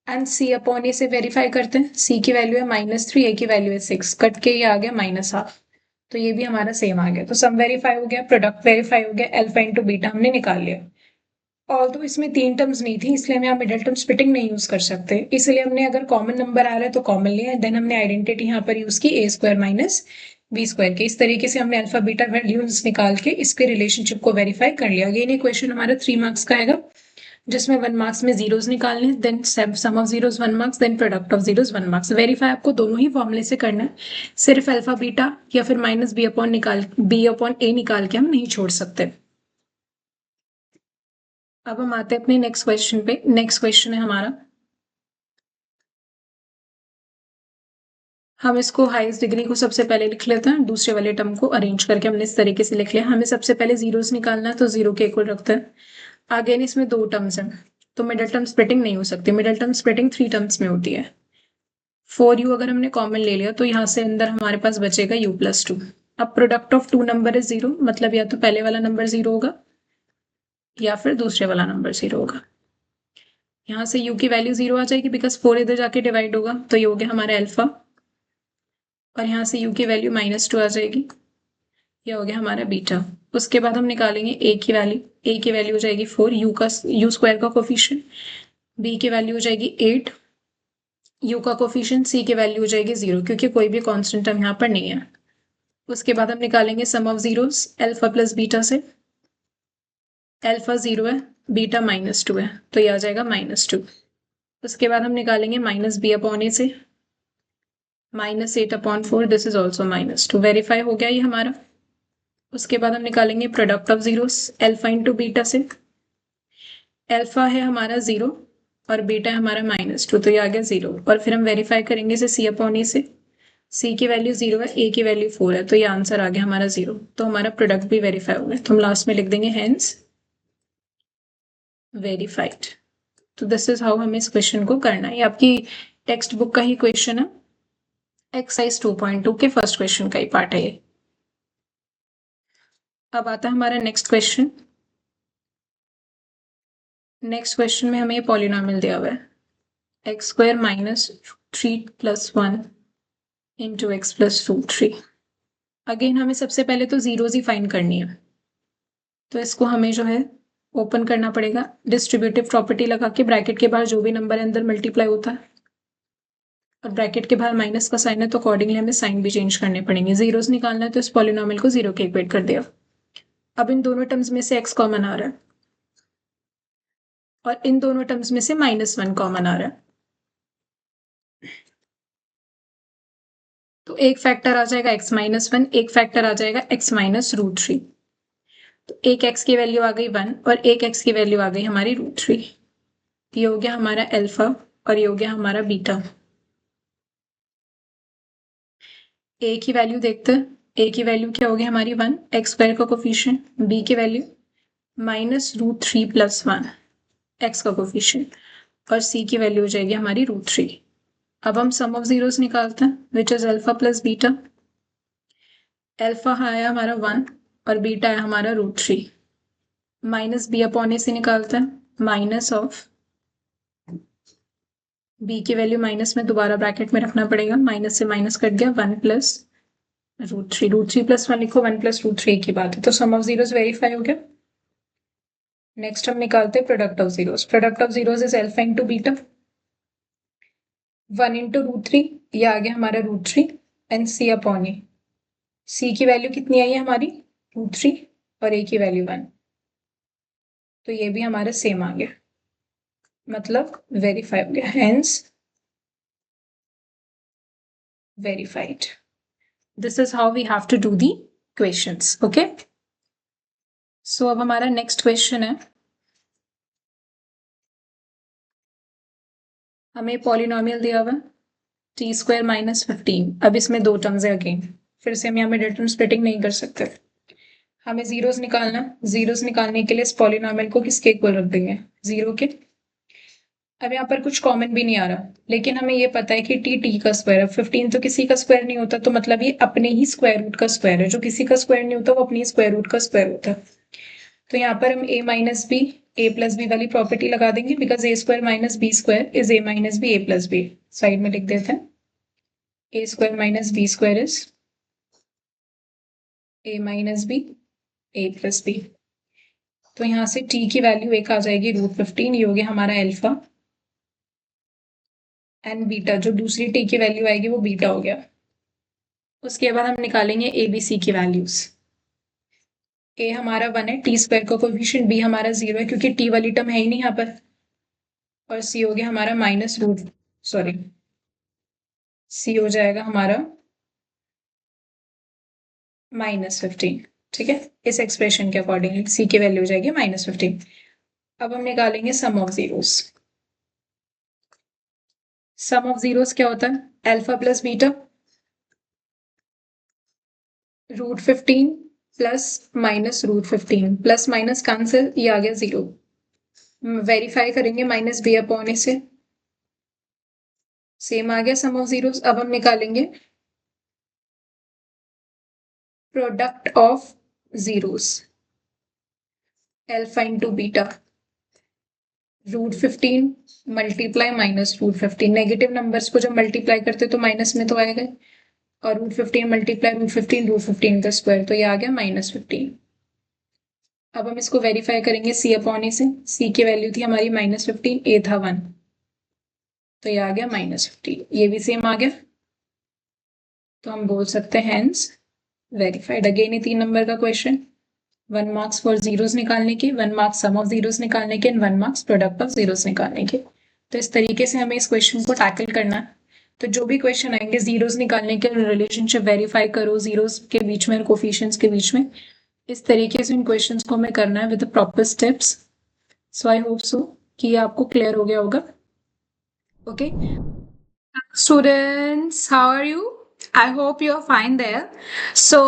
And c upon A से वेरीफाई करते हैं। c की वैल्यू है -3, a की वैल्यू है 6, कट के ये आ गया -1/2, तो ये भी हमारा सेम आ गया। तो सम वेरीफाई हो गया, प्रोडक्ट वेरीफाई हो गया, अल्फा इंटू बीटा हमने निकाल लिया। और तो इसमें 3 टर्म्स नहीं थी, इसलिए हम यहाँ मिडिल टर्म स्प्लिटिंग नहीं यूज कर सकते, इसलिए हमने अगर कॉमन नंबर आ रहा है तो कॉमन लिया, देन हमने आइडेंटिटी यहाँ पर यूज की a² माइनस b² के। इस तरीके से हमने अल्फा बीटा वैल्यूज निकाल के इसके रिलेशनशिप को वेरीफाई कर लिया। अगेन ये क्वेश्चन हमारा 3 मार्क्स का आएगा, जिसमें 1 मार्क्स में जीरोस निकालने, then sum of zeros 1 marks, then product of zeros 1 marks. Verify आपको दोनों ही फॉर्मूले से करना है, सिर्फ अल्फा बीटा या फिर माइनस बी अपॉन ए निकाल के हम नहीं छोड़ सकते। अब हम आते हैं अपने नेक्स्ट क्वेश्चन पे। नेक्स्ट क्वेश्चन है हमारा, हम इसको हाईएस्ट डिग्री को सबसे पहले लिख लेते हैं, दूसरे वाले टर्म को अरेंज करके हमने इस तरीके से लिख लिया। हमें सबसे पहले जीरोस निकालना है, तो 0 के इक्वल रखते हैं। अगेन इसमें 2 टर्म्स हैं, तो मिडिल टर्म स्प्लिटिंग नहीं हो सकती, मिडिल टर्म स्प्लिटिंग 3 टर्म्स में होती है। 4u अगर हमने कॉमन ले लिया तो यहाँ से अंदर हमारे पास बचेगा u+2। अब प्रोडक्ट ऑफ 2 नंबर है 0, मतलब या तो पहले वाला नंबर 0 होगा या फिर दूसरे वाला नंबर 0 होगा। यहाँ से u की वैल्यू 0 आ जाएगी, बिकॉज 4 इधर जाके डिवाइड होगा, तो ये हो गया हमारा अल्फा। और यहाँ से u की वैल्यू -2 आ जाएगी, ये हो गया हमारा बीटा। उसके बाद हम निकालेंगे a की वैल्यू। a की वैल्यू हो जाएगी 4, u² का कोफिशिएंट, b की वैल्यू हो जाएगी 8, u का कोफिशिएंट, c की वैल्यू हो जाएगी 0, क्योंकि कोई भी कांस्टेंट टर्म यहाँ पर नहीं है। उसके बाद हम निकालेंगे sum of zeros alpha plus beta से। अल्फा 0 है, बीटा -2 है, तो ये आ जाएगा -2। उसके बाद हम निकालेंगे माइनस बी अपॉन ए से, -8/4, दिस इज ऑल्सो -2। वेरीफाई हो गया ये हमारा। उसके बाद हम निकालेंगे product of zeros alpha into beta से। अल्फा है हमारा 0 और बीटा है हमारा -2, तो ये आ गया 0। और फिर हम वेरीफाई करेंगे इसे c अपॉन ए से। c की वैल्यू 0 है, a की वैल्यू 4 है, तो ये आंसर आ गया हमारा 0। तो हमारा प्रोडक्ट भी वेरीफाई हो गया, तो हम लास्ट में लिख देंगे हेंस वेरीफाइड। तो दिस इज हाउ हमें इस क्वेश्चन को करना है। ये आपकी टेक्स्ट बुक का ही क्वेश्चन है, एक्सरसाइज 2.2 के फर्स्ट क्वेश्चन का ही पार्ट है ये। अब आता है हमारा नेक्स्ट क्वेश्चन। नेक्स्ट क्वेश्चन में हमें ये पॉलिनोमियल दिया हुआ है x² minus 3 + 1 into x plus √3। Again हमें सबसे पहले तो जीरोज ही फाइंड करनी है, तो इसको हमें जो है ओपन करना पड़ेगा, डिस्ट्रीब्यूटिव प्रॉपर्टी लगा के ब्रैकेट के बाहर जो भी नंबर है अंदर मल्टीप्लाई होता है, और ब्रैकेट के बाहर माइनस का साइन है, तो अकॉर्डिंगली हमें साइन भी चेंज करने पड़ेंगे। जीरोस निकालना है, तो इस पॉलिनोमियल को 0 के इक्वेट कर दिया। अब इन दोनों टर्म्स में से x कॉमन आ रहा है और इन दोनों टर्म्स में से -1 कॉमन आ रहा है, तो एक फैक्टर आ जाएगा x-1, एक फैक्टर आ जाएगा x-√3। तो एक x की वैल्यू आ गई 1 और एक x की वैल्यू आ गई हमारी √3। ये हो गया हमारा अल्फा और ये हो गया हमारा बीटा। a की वैल्यू देखते हैं, a की वैल्यू क्या होगी हमारी 1, x² का कोफिशिएंट, b की वैल्यू -√3 + 1 x का कोफिशिएंट, और c की वैल्यू हो जाएगी हमारी √3। अब हम सम ऑफ जीरोस निकालते हैं, which is alpha plus beta. Alpha आया हमारा 1 और बीटा आया हमारा √3। माइनस बी अपॉन ए से निकालते हैं, माइनस ऑफ b की वैल्यू माइनस में दोबारा ब्रैकेट में रखना पड़ेगा, माइनस से माइनस कट गया, 1 + √3, √3 + 1 लिखो, 1 + √3 की बात है, तो सम ऑफ जीरोस वेरीफाई हो गया। नेक्स्ट हम निकालते हैं product of zeros. Product of zeros is alpha into beta, 1 into √3, ये आ गया हमारा √3 and c upon A. c की वैल्यू कितनी आई है हमारी √3 और a की वैल्यू 1, तो ये भी हमारा सेम आ गया, मतलब वेरीफाई हो गया, hence verified. This is how we have to do the questions. Okay. So अब हमारा नेक्स्ट क्वेश्चन है, हमें पॉलिनोमियल दिया हुआ t² - 15। अब इसमें 2 टर्म्स है, अगेन फिर से हम यहाँ में मिडिल टर्म स्प्लिटिंग नहीं कर सकते, हमें जीरोस निकालना, जीरोस निकालने के लिए इस पॉलिनॉमियल को किसके इक्वल रख देंगे, 0 के। अब यहाँ पर कुछ कॉमन भी नहीं आ रहा, लेकिन हमें ये पता है कि टी का स्क्वायर है, 15 तो किसी का स्क्वायर नहीं होता, तो मतलब ये अपने ही स्क्वायर रूट का स्क्वायर है, जो किसी का स्क्वायर नहीं होता वो अपनी स्क्वायर रूट का स्क्वायर होता है। तो यहाँ पर हम a minus B A plus B वाली प्रॉपर्टी लगा देंगे, because A square minus B square is A minus B A plus B. Side में लिख देते हैं, ए square minus B square is A minus B A plus B. तो यहाँ से t की वैल्यू एक आ जाएगी √15, ये हो गया हमारा अल्फा, एंड बीटा जो दूसरी t की वैल्यू आएगी वो बीटा हो गया। उसके बाद हम निकालेंगे ए बी सी की वैल्यूज। ए हमारा 1 है, टी स्क्वायर का कोफिशिएंट, बी हमारा 0 है क्योंकि टी वाली टर्म है ही नहीं यहाँ पर, और सी हो गया हमारा सी हो जाएगा हमारा -15। ठीक है, इस एक्सप्रेशन के अकॉर्डिंग सी की वैल्यू हो जाएगी -15। अब हम निकालेंगे sum of zeros. Sum of zeros क्या होता है, alpha plus beta √15 plus minus √15, plus minus cancel, ये आ गया 0। वेरीफाई करेंगे माइनस बी अपॉन ए से, सेम आ गया सम ऑफ जीरोस। अब हम निकालेंगे product of zeros, alpha into beta √15 multiply minus √15। Negative numbers को जब मल्टीप्लाई करते तो माइनस में तो आएगा, और √15 मल्टीप्लाई √15 का स्क्वायर, तो ये आ गया -15। अब हम इसको वेरीफाई करेंगे सी अपॉन ए से, सी की वैल्यू थी हमारी -15, ए था 1, तो ये आ गया -15, ये भी सेम आ गया। तो हम बोल सकते हैं हेंस वेरीफाइड। अगेन ये 3 नंबर का क्वेश्चन, 1 मार्क्स फॉर जीरोस निकालने के, 1 मार्क्स सम ऑफ जीरोस निकालने के, and 1 marks product of zeros निकालने के। तो इस तरीके से हमें इस क्वेश्चन को टैकल करना है। तो जो भी क्वेश्चन आएंगे जीरोस निकालने के, रिलेशनशिप वेरीफाई करो जीरोस के बीच में, कोफिशिएंट्स के बीच में, इस तरीके से इन क्वेश्चंस को हमें करना है with the proper steps. So I hope सो कि ये आपको क्लियर हो गया होगा। Okay students, how are you? I hope you're fine there. So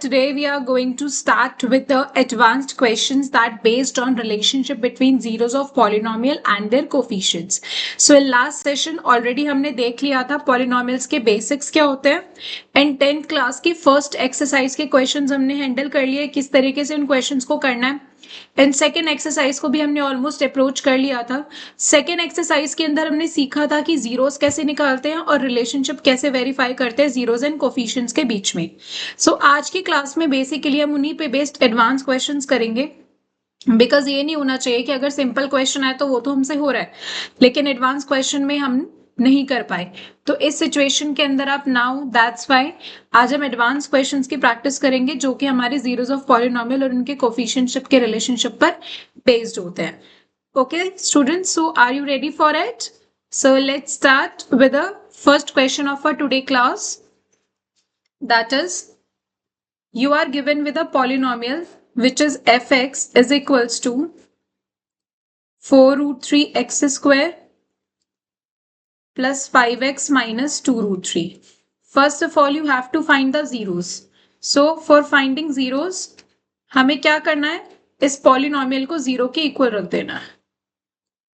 today we are going to start with the advanced questions that based on relationship between zeros of polynomial and their coefficients. So in last session already हमने देख लिया था polynomials के basics क्या होते हैं, and 10th class की first exercise के questions हमने handle कर लिए, किस तरीके से उन questions को करना है। एंड सेकेंड एक्सरसाइज को भी हमने ऑलमोस्ट अप्रोच कर लिया था। सेकेंड एक्सरसाइज के अंदर हमने सीखा था कि जीरोस कैसे निकालते हैं और रिलेशनशिप कैसे वेरीफाई करते हैं जीरोस एंड कोफिशिएंट्स के बीच में। सो आज की क्लास में बेसिकली हम उन्हीं पे बेस्ड एडवांस क्वेश्चंस करेंगे, बिकॉज ये नहीं होना चाहिए कि अगर सिंपल क्वेश्चन है तो वो तो हमसे हो रहा है, लेकिन एडवांस क्वेश्चन में हम नहीं कर पाए। तो इस सिचुएशन के अंदर आप नाउ दैट्स वाई आज हम एडवांस क्वेश्चंस की प्रैक्टिस करेंगे, जो कि हमारे जीरोस ऑफ पॉलिनॉमियल और उनके कोफिशिएंटशिप के रिलेशनशिप पर बेस्ड होते हैं। Okay students, so are you ready for it? So let's start with the first question of our today class, that is you are given with a polynomial which is fx is equals to 4√3x square plus 5x minus 2√3. First of all, you have to find the zeros. So for finding zeros, हमें क्या करना है, इस polynomial को 0 के equal रख देना है।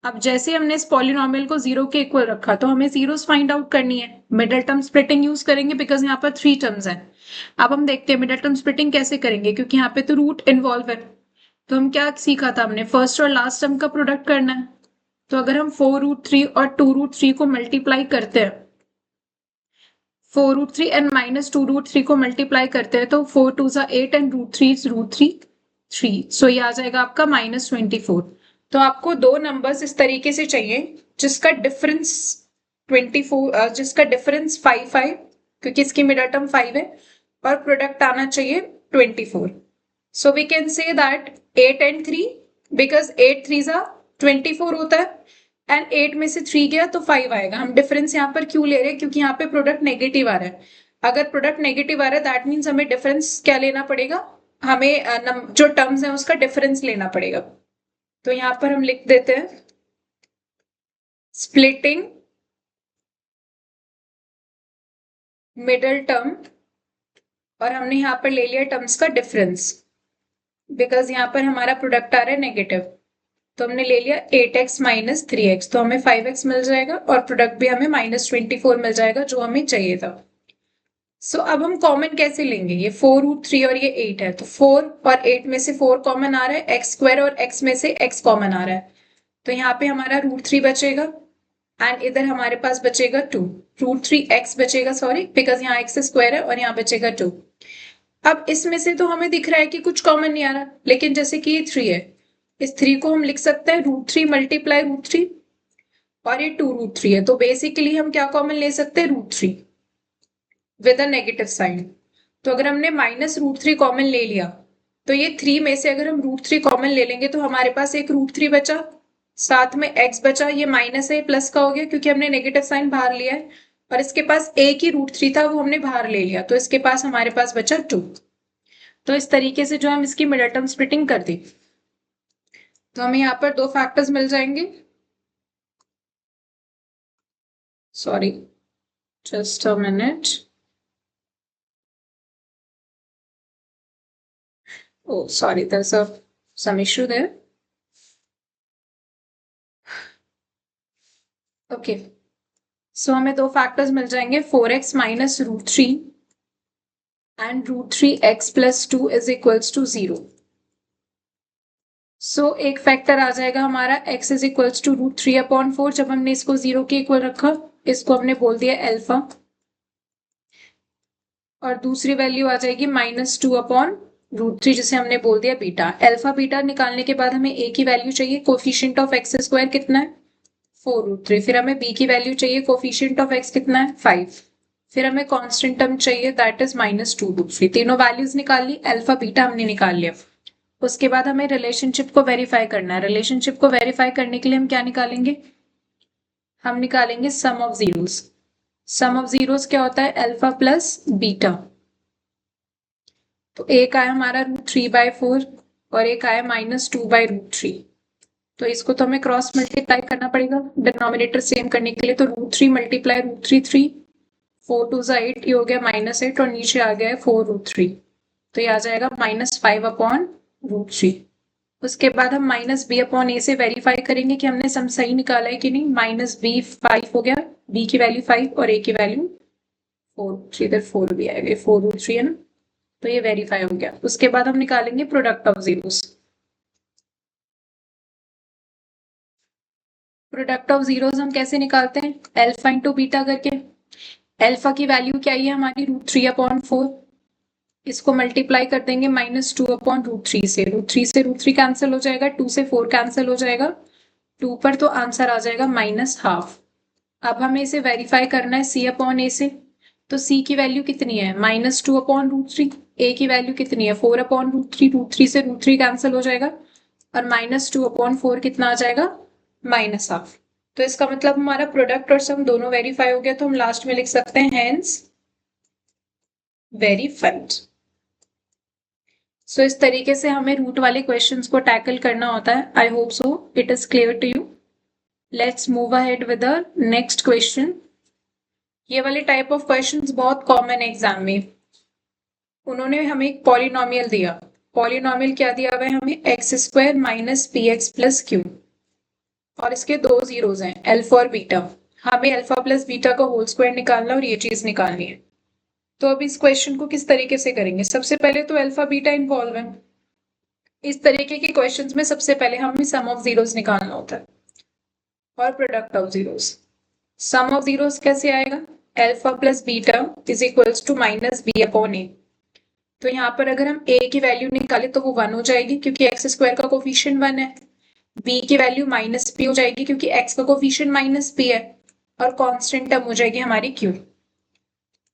अब जैसे हमने इस पॉलिनॉमियल को 0 के इक्वल रखा तो हमें जीरोस फाइंड आउट करनी है। मिडिल टर्म स्प्लिटिंग यूज करेंगे बिकॉज यहाँ पर 3 टर्म्स हैं। अब हम देखते हैं मिडिल टर्म स्प्लिटिंग कैसे करेंगे, क्योंकि यहाँ पे तो रूट इन्वॉल्व है। तो हम क्या सीखा था, हमने फर्स्ट और लास्ट टर्म का प्रोडक्ट करना है। तो अगर हम 4√3 और 2√3 को मल्टीप्लाई करते हैं, 4√3 एंड माइनस 2√3 को मल्टीप्लाई करते हैं तो 4 2 8 एंड √3 3। सो ये आ जाएगा आपका -24। तो आपको दो नंबर्स इस तरीके से चाहिए जिसका डिफरेंस 24, जिसका डिफरेंस 5 है, क्योंकि इसकी मिडिल टर्म 5 है, और प्रोडक्ट आना चाहिए 24। So we can say that 8 and 3, because 8 3 24 होता है, एंड 8 में से 3 गया तो 5 आएगा। हम डिफरेंस यहाँ पर क्यों ले रहे हैं, क्योंकि यहाँ पे प्रोडक्ट नेगेटिव आ रहा है। अगर प्रोडक्ट नेगेटिव आ रहा है दैट मीन्स हमें डिफरेंस क्या लेना पड़ेगा, हमें जो टर्म्स है उसका डिफरेंस लेना पड़ेगा। तो यहां पर हम लिख देते हैं स्प्लिटिंग मिडिल टर्म, और हमने यहां पर ले लिया टर्म्स का डिफरेंस। बिकॉज यहाँ पर हमारा प्रोडक्ट आ रहा है नेगेटिव, तो हमने ले लिया 8x माइनस 3x, तो हमें 5x मिल जाएगा और प्रोडक्ट भी हमें -24 मिल जाएगा जो हमें चाहिए था। सो अब हम कॉमन कैसे लेंगे, ये 4√3 और ये 8 है, तो 4 और 8 में से 4 कॉमन आ रहा है, x स्क्वायर और x में से x कॉमन आ रहा है, तो यहाँ पे हमारा √3 बचेगा एंड इधर हमारे पास बचेगा 2, √3x बचेगा, सॉरी बिकॉज यहाँ x स्क्वायर है और यहाँ बचेगा 2। अब इसमें से तो हमें दिख रहा है कि कुछ कॉमन नहीं आ रहा, लेकिन जैसे कि ये 3 है, इस 3 को हम लिख सकते हैं √3 मल्टीप्लाई √3 और ये 2√3 है, तो बेसिकली हम क्या कॉमन ले सकते हैं, √3 विद अ नेगेटिव साइन। तो अगर हमने -√3 कॉमन ले लिया तो ये 3 में से अगर हम √3 कॉमन ले लेंगे तो हमारे पास एक √3 बचा, साथ में x बचा, ये माइनस है प्लस का हो गया क्योंकि हमने नेगेटिव साइन बाहर लिया है, और इसके पास एक ही √3 था वो हमने बाहर ले लिया, तो इसके पास हमारे पास बचा 2। तो इस तरीके से जो हम इसकी मिडल टर्म स्प्लिटिंग कर दी, तो हमें यहाँ पर 2 फैक्टर्स मिल जाएंगे, sorry just a minute, oh sorry there's some issue there, okay, so हमें 2 फैक्टर्स मिल जाएंगे, 4x minus √3 and √3x plus 2 is equals to 0। So एक फैक्टर आ जाएगा हमारा x इज इक्वल्स टू √3/4, जब हमने इसको 0 के इक्वल रखा, इसको हमने बोल दिया अल्फा, और दूसरी वैल्यू आ जाएगी -2/√3 जिसे हमने बोल दिया बीटा। अल्फा बीटा निकालने के बाद हमें a की वैल्यू चाहिए, कोफिशिएंट ऑफ x स्क्वायर कितना है, 4√3, फिर हमें b की वैल्यू चाहिए, कोफिशिएंट ऑफ x कितना है, 5, फिर हमें कांस्टेंट टर्म चाहिए दैट इज -2√3। तीनों वैल्यूज निकाल ली, अल्फा बीटा हमने निकाल लिया। उसके बाद हमें रिलेशनशिप को वेरीफाई करना है। रिलेशनशिप को वेरीफाई करने के लिए हम क्या निकालेंगे, हम निकालेंगे sum of zeros. Sum of zeros क्या होता है, अल्फा प्लस बीटा, तो एक आया हमारा √3/4 और एक आया -2/√3, तो इसको तो हमें क्रॉस मल्टीप्लाई करना पड़ेगा डिनोमिनेटर सेम करने के लिए, तो √3 मल्टीप्लाई √3 3, 4 2 8, ये हो गया -8 और नीचे आ गया है 4√3, तो ये आ जाएगा -5/√3। उसके बाद हम -b/a से वेरीफाई करेंगे कि हमने सम सही निकाला है कि नहीं, -b 5 हो गया, b की वैल्यू 5 और a की वैल्यू 4, इधर 4 भी आएगा, 4√3 है ना, तो ये वेरीफाई हो गया। उसके बाद हम निकालेंगे product of zeros. Product of zeros हम कैसे निकालते हैं, अल्फा इंटू बीटा करके। अल्फा की वैल्यू क्या है हमारी, √3/4, इसको मल्टीप्लाई कर देंगे -2/√3 से, √3 से √3 कैंसिल हो जाएगा, 2 से 4 कैंसिल हो जाएगा, 2 पर तो आंसर आ जाएगा -½ अब हमें इसे वेरीफाई करना है c/a से, तो c की वैल्यू कितनी है, -2/√3, a की वैल्यू कितनी है 4/√3, √3 से √3 कैंसिल हो जाएगा और -2/4 कितना आ जाएगा, -½ तो इसका मतलब हमारा प्रोडक्ट और सम दोनों वेरीफाई हो गया, तो हम लास्ट में लिख सकते हैं हेंस वेरीफाइड। सो इस तरीके से हमें रूट वाले क्वेश्चंस को टैकल करना होता है। I hope so it is clear to you. Let's move ahead with the next question. ये वाले टाइप ऑफ क्वेश्चंस बहुत कॉमन है एग्जाम में। उन्होंने हमें एक पॉलिनोमियल दिया, पॉलिनोमियल क्या दिया हुआ है हमें, x² minus px plus Q, और इसके 2 जीरोज हैं अल्फा और बीटा। हमें अल्फा प्लस बीटा का होल स्क्वायर निकालना और ये चीज निकालनी है। तो अब इस क्वेश्चन को किस तरीके से करेंगे, सबसे पहले तो अल्फा बीटा इन्वॉल्व है। इस तरीके के क्वेश्चंस में सबसे पहले हमें सम ऑफ जीरोस निकालना होता है और product of zeros. Sum of zeros कैसे आएगा, alpha plus beta is equals to -b/a। तो यहाँ पर अगर हम a की वैल्यू निकालें तो वो 1 हो जाएगी क्योंकि x² का कोफिशिएंट 1 है, b की वैल्यू -p हो जाएगी क्योंकि x का कोफिशिएंट -p है, और कांस्टेंट टर्म हो जाएगी हमारी q।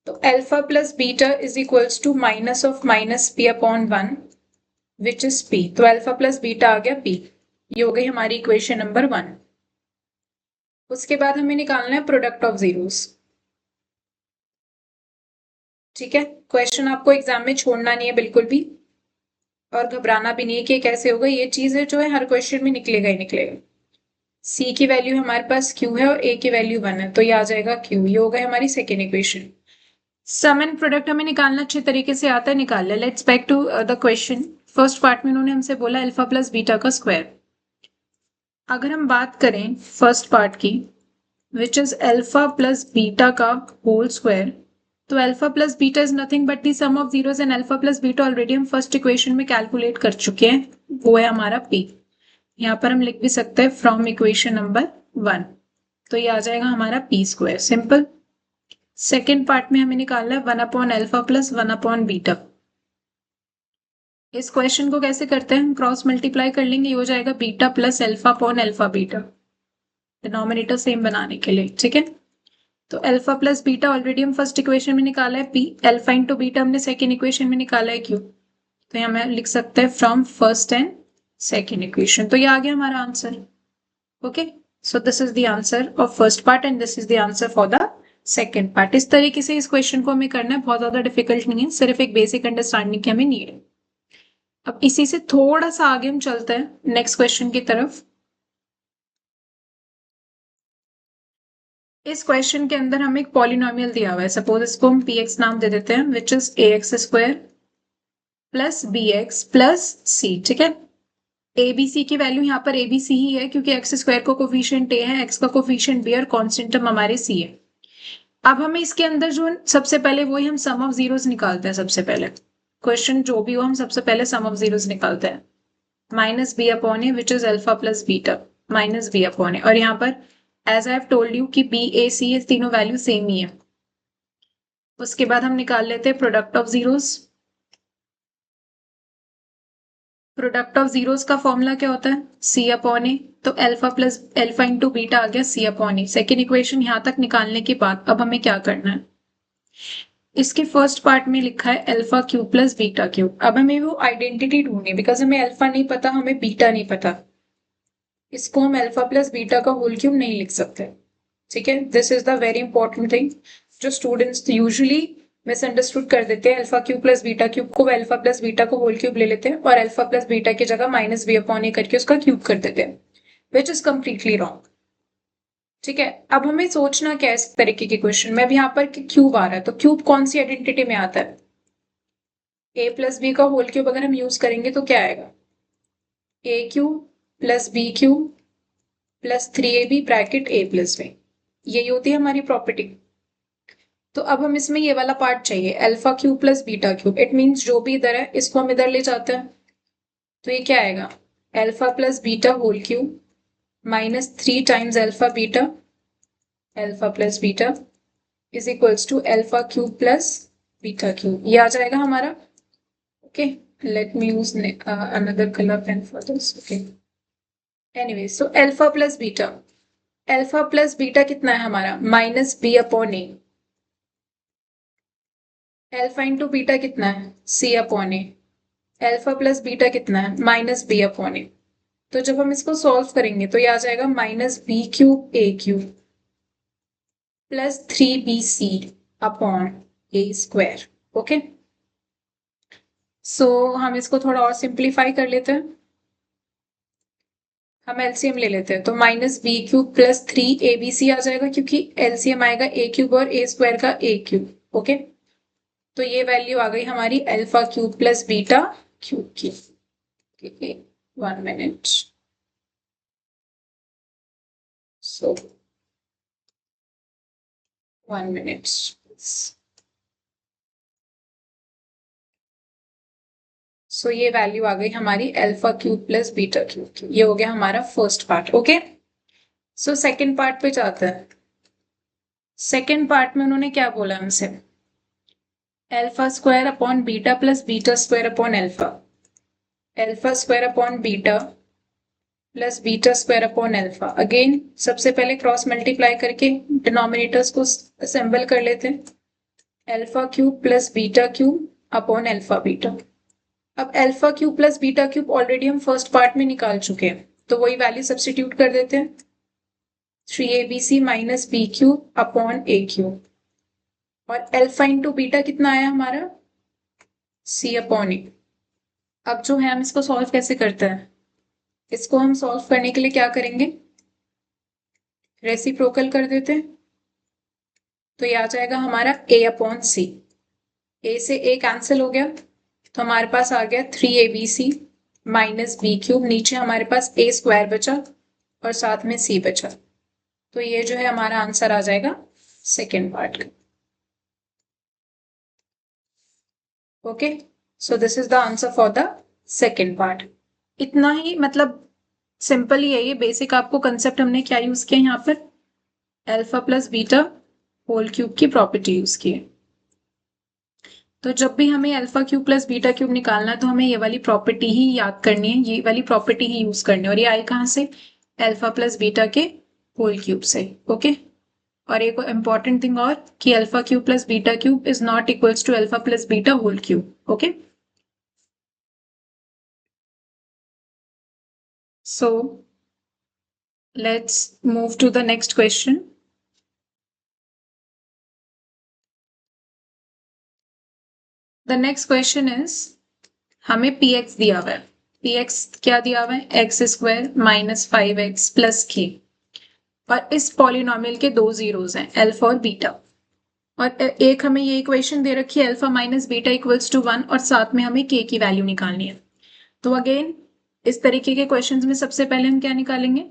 तो alpha plus beta is equals to minus of -p/1 which is p। तो अल्फा प्लस बीटा आ गया p, ये हो गई हमारी इक्वेशन नंबर 1। उसके बाद हमें निकालना है प्रोडक्ट ऑफ जीरोस। ठीक है, क्वेश्चन आपको एग्जाम में छोड़ना नहीं है बिल्कुल भी, और घबराना भी नहीं है कि कैसे होगा, ये चीज है जो है हर क्वेश्चन में निकलेगा ही निकलेगा। c की वैल्यू हमारे पास q है और a की वैल्यू 1 है, तो ये आ जाएगा q, ये हो गई हमारी second equation. Sum and product हमें निकालना अच्छे तरीके से आता है, निकाल ले। Let's back to the question. First part में उन्होंने हमसे बोला अल्फा प्लस बीटा का स्क्वायर। अगर हम बात करें फर्स्ट पार्ट की which is alpha plus beta का होल स्क्वायर, तो alpha plus beta is nothing but the sum of zeros and alpha plus beta already हम फर्स्ट इक्वेशन में कैलकुलेट कर चुके हैं, वो है हमारा पी। यहाँ पर हम लिख भी सकते हैं फ्रॉम इक्वेशन नंबर 1, तो ये आ जाएगा हमारा P square, simple. Second part में हमें निकालना है 1 upon alpha plus 1 upon beta. इस क्वेश्चन को कैसे करते हैं, हम क्रॉस मल्टीप्लाई कर लेंगे, ये हो जाएगा beta plus alpha upon alpha beta, denominator same बनाने के लिए, ठीक है। तो अल्फा प्लस बीटा ऑलरेडी हम फर्स्ट इक्वेशन में निकाला है पी, अल्फा इंटू बीटा हमने सेकेंड इक्वेशन में निकाला है क्यू, तो यहाँ मैं लिख सकते हैं from first and second equation, तो ये आ गया हमारा answer. Okay, so this is the answer of first part and this is the answer for the second part. इस तरीके से इस क्वेश्चन को हमें करना है, बहुत ज्यादा डिफिकल्ट नहीं है, सिर्फ एक बेसिक अंडरस्टैंडिंग की हमें नीड है। अब इसी से थोड़ा सा आगे हम चलते हैं नेक्स्ट क्वेश्चन की तरफ। इस क्वेश्चन के अंदर हमें एक पॉलिनोमियल दिया हुआ है, सपोज इसको हम पी एक्स नाम दे देते हैं, which is A X square plus B X plus C, ठीक है। ए बी सी की वैल्यू यहाँ पर ए बी सी ही है क्योंकि एक्स स्क्वायर का कोफिशिएंट ए है, एक्स का कोफिशिएंट बी और कांस्टेंट टर्म हमारे सी है। अब हमें इसके अंदर जो सबसे पहले वही हम सम ऑफ जीरोस निकालते हैं, सबसे पहले क्वेश्चन जो भी हो हम सबसे पहले सम ऑफ जीरोस निकालते हैं, minus B upon A which is alpha plus beta minus B upon A, और यहाँ पर as I have told you कि बी ए सी तीनों वैल्यू सेम ही है। उसके बाद हम निकाल लेते हैं product of zeros. Product of zeros का फॉर्मूला क्या होता है, सी अपॉन ए, तो alpha plus alpha into beta आ गया C upon A. Second equation यहाँ तक निकालने के बाद अब हमें क्या करना है, इसके फर्स्ट पार्ट में लिखा है alpha cube plus beta cube. अब हमें वो आइडेंटिटी ढूंढनी, बिकॉज हमें अल्फा नहीं पता, हमें बीटा नहीं पता, इसको हम अल्फा प्लस बीटा का होल क्यूब नहीं लिख सकते, ठीक है। This is the very important thing जो स्टूडेंट्स यूजुअली मिसअंडरस्टूड कर देते हैं। Alpha cube plus beta cube को अल्फा प्लस बीटा को होल क्यूब ले लेते हैं और अल्फा प्लस बीटा की जगह माइनस बी अपॉन ए करके उसका क्यूब कर देते हैं, विच इज कंप्लीटली रॉन्ग, ठीक है। अब हमें सोचना क्या है इस तरीके के क्वेश्चन में, अब यहाँ पर क्यूब आ रहा है तो क्यूब कौन सी आइडेंटिटी में आता है, ए प्लस बी का होल क्यूब अगर हम यूज करेंगे तो क्या आएगा, A cube plus B cube plus 3ab bracket A plus B, यही होती है हमारी प्रॉपर्टी। तो अब हम इसमें ये वाला पार्ट चाहिए alpha cube plus beta cube, it means जो भी इधर है इसको हम इधर ले जाते हैं, तो ये क्या आएगा alpha plus beta whole cube minus 3 times alpha plus beta is equals to alpha cube plus beta cube, ये आ जाएगा हमारा। Okay, let me use another colour pen for this. Okay, anyway, so alpha plus beta कितना है हमारा minus B upon a, alpha into beta कितना है सी upon a, alpha plus beta कितना है माइनस बी अपॉन ए। तो जब हम इसको सॉल्व करेंगे तो ये आ जाएगा माइनस बी क्यूब ए क्यूब प्लस 3bc अपॉन ए स्क्वायर। ओके, सो हम इसको थोड़ा और सिंप्लीफाई कर लेते हैं, हम एलसीएम ले लेते हैं, तो minus B cube plus 3abc आ जाएगा क्योंकि एलसीएम आएगा ए क्यूब और ए स्क्वायर का ए क्यूब। ओके, तो ये वैल्यू आ गई हमारी alpha cube plus beta cube की। 1 मिनट, सो 1 मिनट, सो ये वैल्यू आ गई हमारी alpha cube plus beta cube की, ये हो गया हमारा first part. Okay, so second part पे जाते हैं। सेकेंड पार्ट में उन्होंने क्या बोला हमसे, alpha square upon beta plus beta square upon alpha, alpha square upon beta plus beta square upon alpha. Again सबसे पहले क्रॉस मल्टीप्लाई करके डिनोमिनेटर्स को असेंबल कर लेते हैं, alpha cube plus beta cube upon alpha beta. अब alpha cube plus beta cube already हम first part में निकाल चुके हैं, तो वही वैल्यू सब्स्टिट्यूट कर देते हैं, 3abc minus B cube upon A cube, और अल्फा इंटू बीटा कितना आया हमारा सी अपॉन ए। अब जो है हम इसको सॉल्व कैसे करते हैं, इसको हम सॉल्व करने के लिए क्या करेंगे, रेसिप्रोकल कर देते हैं, तो ये आ जाएगा हमारा a अपॉन सी, ए से a कैंसिल हो गया, तो हमारे पास आ गया 3abc माइनस बी क्यूब, नीचे हमारे पास ए स्क्वायर बचा और साथ में सी बचा। तो ये जो है हमारा आंसर आ जाएगा सेकेंड पार्ट का। Okay, so this is the answer for the second part. इतना ही, मतलब सिंपल ही है ये, बेसिक आपको कंसेप्ट हमने क्या यूज किया यहाँ पर, alpha plus beta whole cube की प्रॉपर्टी यूज की है। तो जब भी हमें alpha cube plus beta cube निकालना है तो हमें ये वाली प्रॉपर्टी ही याद करनी है, ये वाली प्रॉपर्टी ही यूज करनी है। और ये आई कहाँ से, अल्फा प्लस बीटा के होल क्यूब से। ओके, और एक इंपॉर्टेंट थिंग और कि alpha cube plus beta cube is not equals to alpha plus beta whole cube. Okay, so let's move to the next question. The next question is, हमें px दिया हुआ है। px क्या दिया हुआ है, x square minus 5x plus के, और इस पॉलिनोमियल के दो जीरोस हैं, अल्फा और बीटा। और एक हमें ये इक्वेशन दे रखी है alpha minus beta equals to 1, और साथ में हमें के की वैल्यू निकालनी है। तो अगेन इस तरीके के क्वेश्चंस में सबसे पहले हम क्या निकालेंगे,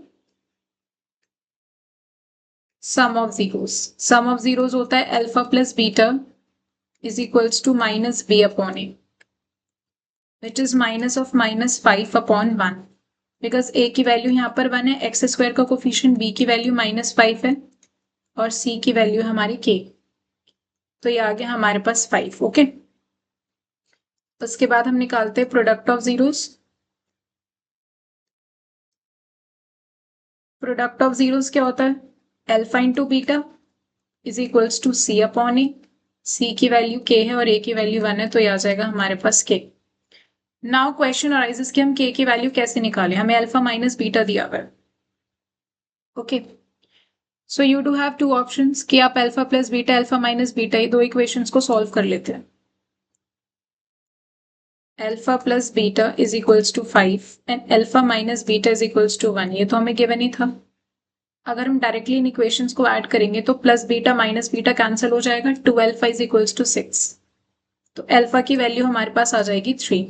sum of zeros. Sum of zeros होता है alpha plus beta is equals to minus b upon a, which is minus of minus 5 upon 1, because a की वैल्यू यहाँ पर 1 है, एक्स स्क्वायर का कोफिशिएंट b की वैल्यू -5 है और c की वैल्यू हमारी k। तो ये आ गया हमारे पास 5। ओके, उसके बाद हम निकालते हैं product of zeros. Product of zeros क्या होता है, alpha into beta is equals to C upon A. C की वैल्यू k है और a की वैल्यू 1 है, तो ये आ जाएगा हमारे पास k। नाउ क्वेश्चन अराइजेस कि हम k की वैल्यू कैसे निकालें, हमें अल्फा माइनस बीटा दिया हुआ है। Okay, so you do have two options कि आप alpha plus beta, alpha minus beta, ये दो इक्वेशंस को सॉल्व कर लेते हैं। Alpha plus beta is equals to 5 and alpha minus beta is equals to 1, ये तो हमें गिवन ही था। अगर हम डायरेक्टली इन इक्वेशंस को ऐड करेंगे तो plus beta minus beta cancel हो जाएगा, 2 अल्फा इज इक्वल्स टू 6। तो अल्फा की वैल्यू हमारे पास आ जाएगी 3।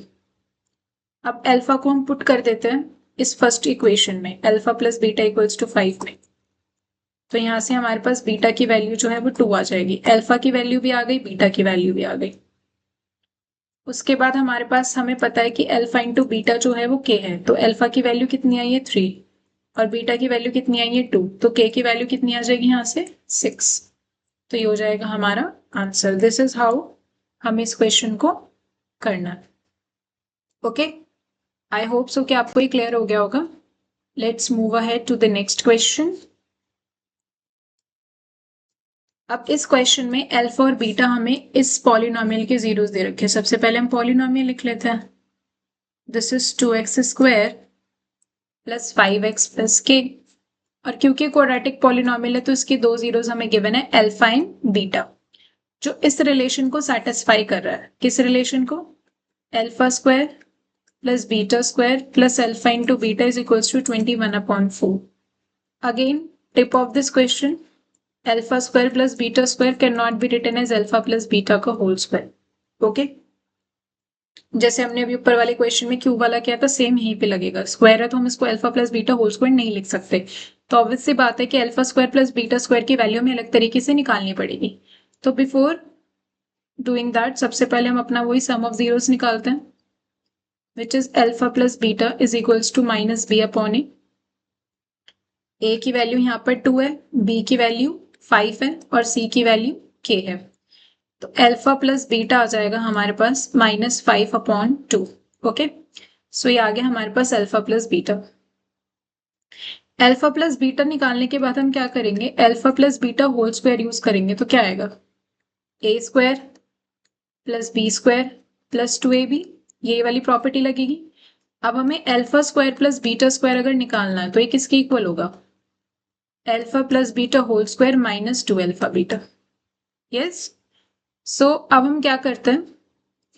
अब अल्फा को हम पुट कर देते हैं इस फर्स्ट इक्वेशन में, alpha plus beta equals to 5 में। तो यहां से हमारे पास बीटा की वैल्यू जो है वो 2 आ जाएगी, अल्फा की वैल्यू भी आ गई, बीटा की वैल्यू भी आ गई। उसके बाद हमारे पास, हमें पता है कि अल्फा इंटू बीटा जो है वो के है, तो अल्फा की वैल्यू कितनी आई है 3 और बीटा की वैल्यू कितनी आई है 2, तो के की वैल्यू कितनी आ जाएगी यहाँ से 6। तो ये हो जाएगा हमारा आंसर। दिस इज हाउ हमें इस क्वेश्चन को करना है। ओके, आई होप सो कि आपको ये क्लियर हो गया होगा। Let's move ahead to the next question. अब इस क्वेश्चन में अल्फा और बीटा हमें इस पॉलिनोमियल के जीरोस दे रखे हैं। सबसे पहले हम पॉलिनोमियल लिख लेते हैं, this is 2x square plus 5x plus के, और क्योंकि क्वाड्रेटिक पॉलिनोमियल है तो इसके दो जीरोस हमें गिवन है अल्फा एंड बीटा, जो इस रिलेशन को सेटिस्फाई कर रहा है। किस रिलेशन को, alpha square plus beta square plus alpha into beta is equals to 21/4। Again tip of this question, alpha square plus beta square can not be written as alpha plus beta का whole square. Okay, जैसे हमने अभी ऊपर वाले question में cube वाला किया था, सेम यहीं पे लगेगा। स्क्वायर है तो हम इसको alpha plus beta whole square नहीं लिख सकते, तो ऑब्वियस सी बात है कि alpha square plus beta square की वैल्यू हमें अलग तरीके से निकालनी पड़ेगी। तो बिफोर डूइंग दैट सबसे पहले हम अपना वही सम ऑफ जीरोस निकालते हैं, which is alpha plus beta is equals to minus B upon ए की वैल्यू यहाँ पर 2 है, बी की वैल्यू 5 है और सी की वैल्यू k है। तो अल्फा प्लस बीटा आ जाएगा हमारे पास -5/2। ओके, सो ये आ गया हमारे पास alpha plus beta. Alpha plus beta निकालने के बाद हम क्या करेंगे, alpha plus beta whole square use करेंगे, तो क्या आएगा, A square plus B square plus 2ab, ये वाली प्रॉपर्टी लगेगी। अब हमें alpha square plus beta square अगर निकालना है तो ये किसके इक्वल होगा, alpha plus beta whole square minus 2 alpha beta. Yes, so अब हम क्या करते हैं,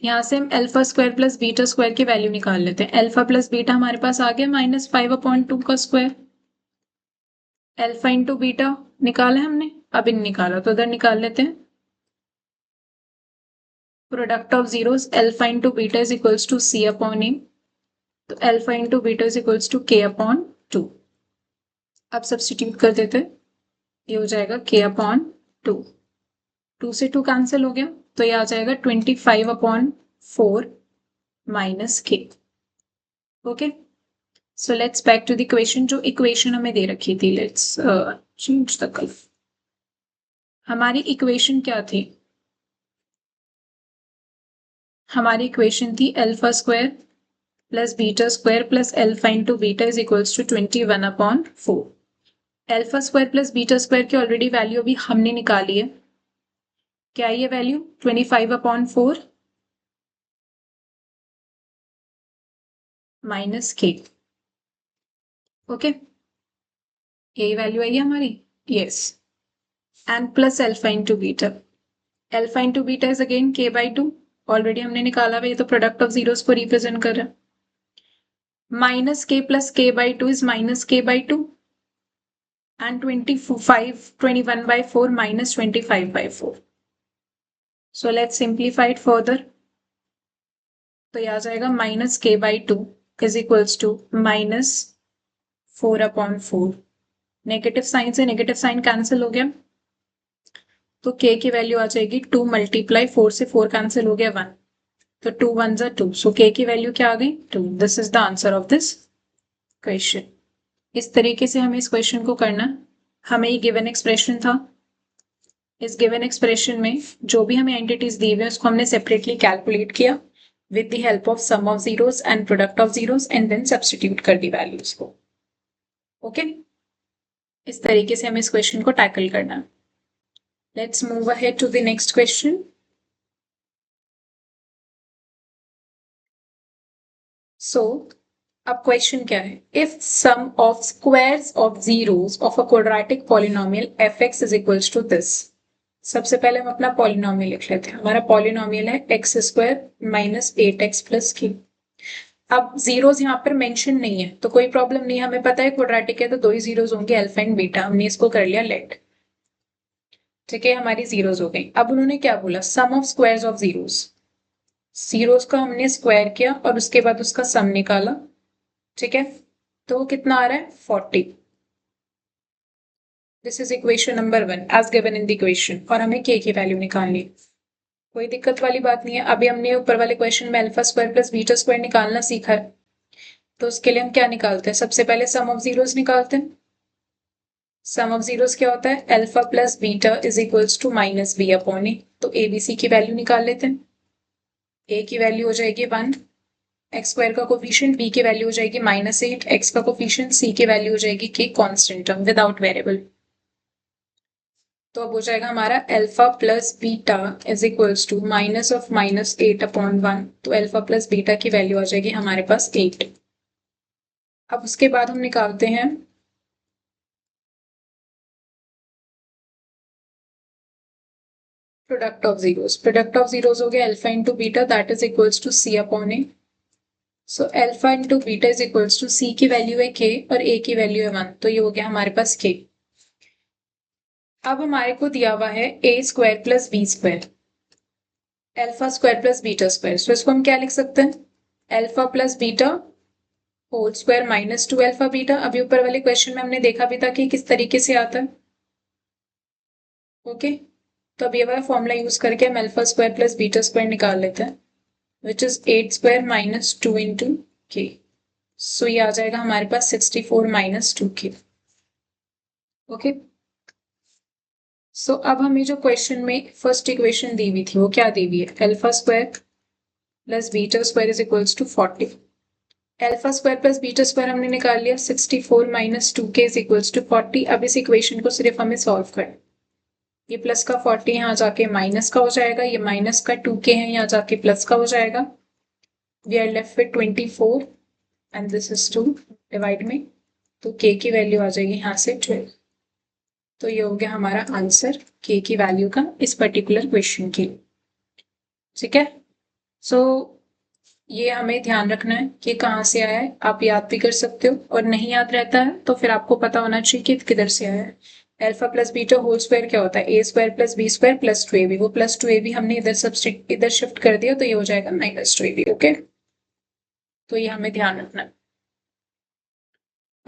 यहाँ से हम alpha square plus beta square की वैल्यू निकाल लेते हैं। अल्फा प्लस बीटा हमारे पास आ गया -5/2 का स्क्वायर, अल्फा इंटू बीटा निकाला हमने, अब इन निकाला तो इधर निकाल लेते हैं। Product of zeros alpha into beta is equals to C upon A, तो alpha into beta is equals to K upon 2। अब सब्सटीट्यूट कर देते हैं, ये हो जाएगा के अपॉन 2, 2 से 2 कैंसिल हो गया, तो ये आ जाएगा 25 upon 4 minus k. Okay, so let's back to the equation, जो इक्वेशन हमें दे रखी थी। Let's change the colour. हमारी इक्वेशन क्या थी? हमारी इक्वेशन थी alpha square plus beta square plus alpha into beta is equals to 21 upon 4। Alpha square plus beta square की ऑलरेडी वैल्यू अभी हमने निकाली है। क्या है ये वैल्यू? 25 अपॉन 4 माइनस के। ओके, यही वैल्यू आई है हमारी। Yes, and plus alpha into beta. Alpha into beta is again के बाई 2, ऑलरेडी हमने निकाला हुआ, ये तो प्रोडक्ट ऑफ जीरोस को रिप्रेजेंट कर रहा है। माइनस के प्लस के by 2 is minus k by 2, and 21 by 4 minus 25 by 4. So let's simplify it further. तो ये आ जाएगा minus k by 2 is equals to minus 4 upon 4। Negative sign से नेगेटिव साइन कैंसिल हो गया, तो k की वैल्यू आ जाएगी 2 मल्टीप्लाई 4 से 4 कैंसिल हो गया 1, तो 2 1 जा 2, सो k की वैल्यू क्या आ गई? 2। This is the answer of this question. इस तरीके से हमें इस क्वेश्चन को करना। हमें ये गिवन एक्सप्रेशन था, इस गिवन एक्सप्रेशन में जो भी हमें एंटिटीज दी हुई है उसको हमने सेपरेटली कैलकुलेट किया with the help of sum of zeros and product of zeros, and then substitute कर दी वैल्यूज को। ओके, इस तरीके से हमें इस क्वेश्चन को टैकल करना है। Let's move ahead to the next question. So अब क्वेश्चन क्या है? If sum of squares of zeros of a quadratic polynomial fx is equals to this. सबसे पहले हम अपना पॉलिनोमियल लिख लेते हैं। हमारा पॉलिनोमियल है x square minus 8x plus के। अब जीरोस यहाँ पर मेंशन नहीं है तो कोई प्रॉब्लम नहीं, हमें पता है क्वाड्रेटिक है तो 2 ही जीरोस होंगे, अल्फा एंड बीटा। हमने इसको कर लिया लेट, ठीक है, हमारी जीरोस हो गई। अब उन्होंने क्या बोला? Sum of squares of zeros. Zeros का हमने स्क्वायर किया और उसके बाद उसका सम निकाला, ठीक है, तो कितना आ रहा है? 40। This is equation number 1 as given in the equation, और हमें k की वैल्यू निकालनी है। कोई दिक्कत वाली बात नहीं है। अभी हमने ऊपर वाले क्वेश्चन में alpha square plus beta square निकालना सीखा है, तो उसके लिए हम क्या निकालते हैं? सबसे पहले सम ऑफ जीरोस निकालते हैं। सम ऑफ जीरोस क्या होता है? Alpha plus beta is equals to minus B upon A. तो ए बी सी की वैल्यू निकाल लेते हैं। ए की वैल्यू हो जाएगी 1, एक्स स्क्वायर का कोफिशिएंट बी की वैल्यू हो जाएगी -8, एक्स का कोफिशिएंट सी की वैल्यू हो जाएगी के, कांस्टेंट टर्म विदाउट वेरिएबल। तो अब हो जाएगा हमारा alpha plus beta is equals to minus of -8 upon 1, तो अल्फा प्लस बीटा की वैल्यू आ जाएगी हमारे पास 8। अब उसके बाद हम निकालते हैं product of zeros. Product of zeros हो गया alpha into beta that is equals to C upon A. So alpha into beta is equals to C की वैल्यू है के और ए की वैल्यू है 1, तो ये हो गया हमारे पास के। अब हमारे को दिया हुआ है A square plus B square, alpha square plus beta square. So इसको हम क्या लिख सकते हैं? Alpha plus beta whole square minus 2 alpha beta. अभी ऊपर वाले क्वेश्चन में हमने देखा भी था कि किस तरीके से आता है। ओके, तो अब ये वाला फॉर्मूला यूज करके हम alpha square plus beta square निकाल लेते हैं, which is 8 square minus 2 into के। सो ये आ जाएगा हमारे पास 64 माइनस 2k। ओके, सो अब हमें जो क्वेश्चन में फर्स्ट इक्वेशन दी हुई थी वो क्या दी हुई है? Alpha square plus beta square is equals to 40। Alpha square plus beta square हमने निकाल लिया, 64 minus 2k is equals to 40। अब इस इक्वेशन को सिर्फ हमें सॉल्व करना। ये प्लस का 40 यहाँ जाके माइनस का हो जाएगा, ये माइनस का 2k है यहाँ जाके प्लस का हो जाएगा। We are left with 24 and this is 2 divide में, तो k की वैल्यू आ जाएगी यहाँ से 12। तो ये हो गया हमारा आंसर k की वैल्यू का इस पर्टिकुलर क्वेश्चन की, ठीक है। सो ये हमें ध्यान रखना है कि कहाँ से आया है। आप याद भी कर सकते हो और नहीं याद रहता है तो फिर आपको पता होना चाहिए कि किधर से आया है। Alpha plus beta whole square क्या होता है, A square plus B square plus 2ab, वो प्लस 2ab हमने इधर शिफ्ट कर दिया तो ये हो जाएगा माइनस 2ab। ओके, तो ये हमें ध्यान रखना है।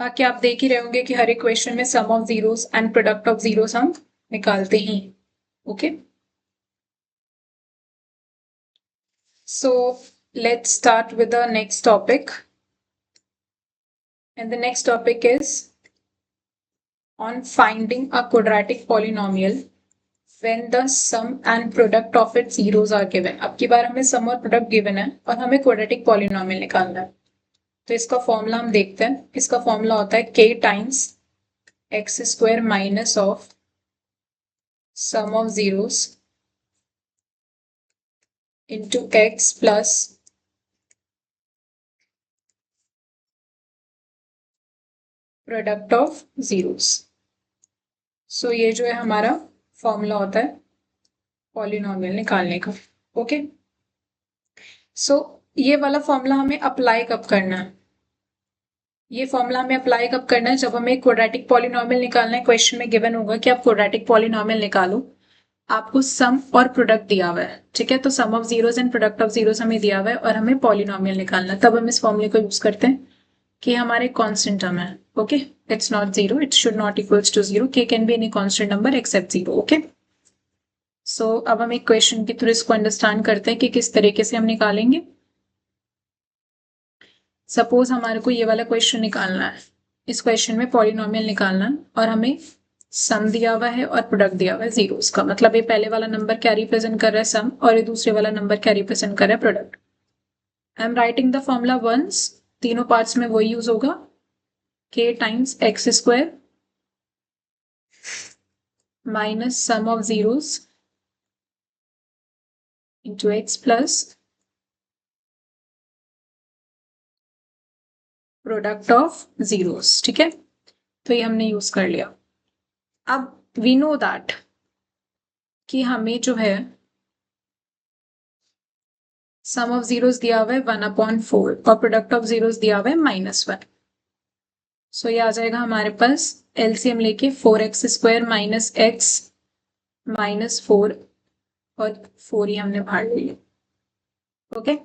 बाकी आप देख ही रहे होंगे कि हर एक क्वेश्चन में sum of zeros and product of zeros हम निकालते ही। Okay, so let's start with the next topic, and the next topic is on finding a quadratic polynomial when the sum and product of its zeros are given। अब की बार हमें सम और product given है और हमें क्वाड्रेटिक पॉलिनोमियल निकालना है। तो इसका फॉर्मूला हम देखते हैं। इसका फॉर्मूला होता है k times x square minus of sum of zeros into x plus product of zeros. So ये जो है हमारा फॉर्मूला होता है पॉलिनोमियल निकालने का। ओके, सो ये वाला फॉर्मूला हमें अप्लाई कब करना है, ये फॉर्मूला हमें अप्लाई कब करना है, जब हमें एक क्वाड्रेटिक पॉलिनोमियल निकालना है। क्वेश्चन में गिवन होगा कि आप क्वाड्रेटिक पॉलिनोमियल निकालो, आपको सम और प्रोडक्ट दिया हुआ है। ठीक है, तो sum of zeros and product of zeros हमें दिया हुआ है और हमें पॉलिनोमियल निकालना है। तब हम इस फॉर्मूले को यूज करते हैं कि हमारे कांस्टेंट टर्म है। Okay, it's not zero, it should not equals to zero, K can be any constant number except zero. Okay, so अब हम एक क्वेश्चन के थ्रू इसको अंडरस्टैंड करते हैं कि किस तरीके से हम निकालेंगे। सपोज हमारे को ये वाला क्वेश्चन निकालना है, इस क्वेश्चन में पॉलिनोमियल निकालना है और हमें सम दिया हुआ है और प्रोडक्ट दिया हुआ है जीरोस का। मतलब ये पहले वाला नंबर क्या रिप्रेजेंट कर रहा है, सम, और ये दूसरे वाला नंबर क्या रिप्रेजेंट कर रहा है, product. I am writing the formula once, तीनों पार्ट्स में वही यूज होगा, k times x square minus sum of zeros into x plus product of zeros. ठीक है, तो ये हमने यूज कर लिया। अब वी नो दैट कि हमें जो है सम ऑफ जीरोस दिया हुआ है 1/4 और प्रोडक्ट ऑफ जीरोस दिया हुआ है -1। सो ये आ जाएगा हमारे पास एलसीएम लेके 4x square minus x minus 4 और 4 ही हमने बाहर ले लिया। ओके,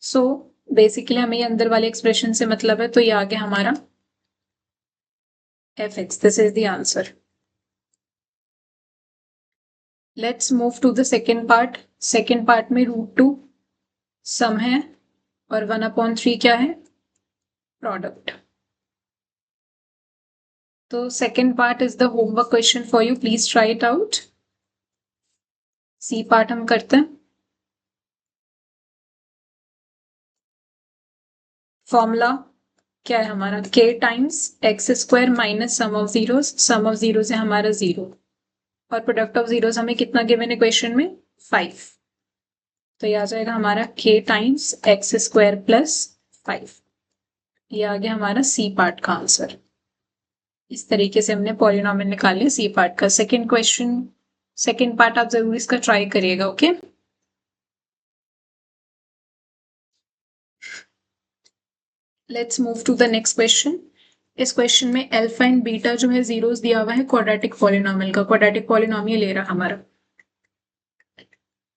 सो बेसिकली हमें ये अंदर वाले एक्सप्रेशन से मतलब है, तो ये आ गया हमारा fx। This is the answer. Let's move to the second part. Second part में √2 सम है और 1/3 क्या है, प्रोडक्ट। तो second part is the homework question for you, please try it out. C part हम करते हैं। फॉर्मूला क्या है हमारा, k times x square minus sum of zeros. Sum of zeros है हमारा 0 और प्रोडक्ट ऑफ जीरोस हमें कितना गिवन है क्वेश्चन में, 5। तो ये आ जाएगा हमारा k times x square plus 5। ये आ गया हमारा सी पार्ट का आंसर। इस तरीके से हमने पॉलिनोमियल निकाल लिया सी पार्ट का। सेकेंड क्वेश्चन, सेकेंड पार्ट आप जरूर इसका ट्राई करिएगा। Okay, let's move to the next question. इस क्वेश्चन में अल्फा एंड बीटा जो है जीरोस दिया हुआ है क्वाड्रेटिक पॉलिनोमियल का। क्वाड्रेटिक पॉलिनोमियल ले रहा हमारा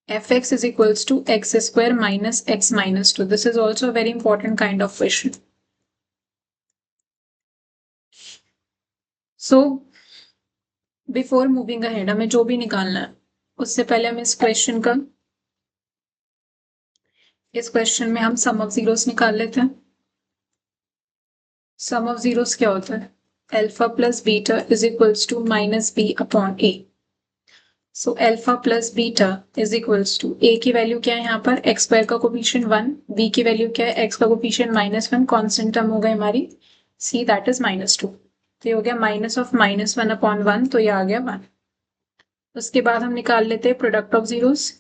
fx is equals to x square minus x minus 2. This is also a very important kind of question. So before moving ahead, हमें जो भी निकालना है उससे पहले हम इस क्वेश्चन में हम सम ऑफ जीरोस निकाल लेते हैं। सम ऑफ जीरोस क्या होता है, alpha plus beta is equals to minus B upon A. So alpha plus beta is equals to A की वैल्यू क्या है यहाँ पर, एक्स स्क्वायर का कोफिशिएंट 1, बी की वैल्यू क्या है, एक्स का कोफिशिएंट -1, कांस्टेंट टर्म हो गई हमारी सी, दैट इज -2। तो ये हो गया माइनस ऑफ -1/1, तो ये आ गया 1। उसके बाद हम निकाल लेते हैं product of zeros.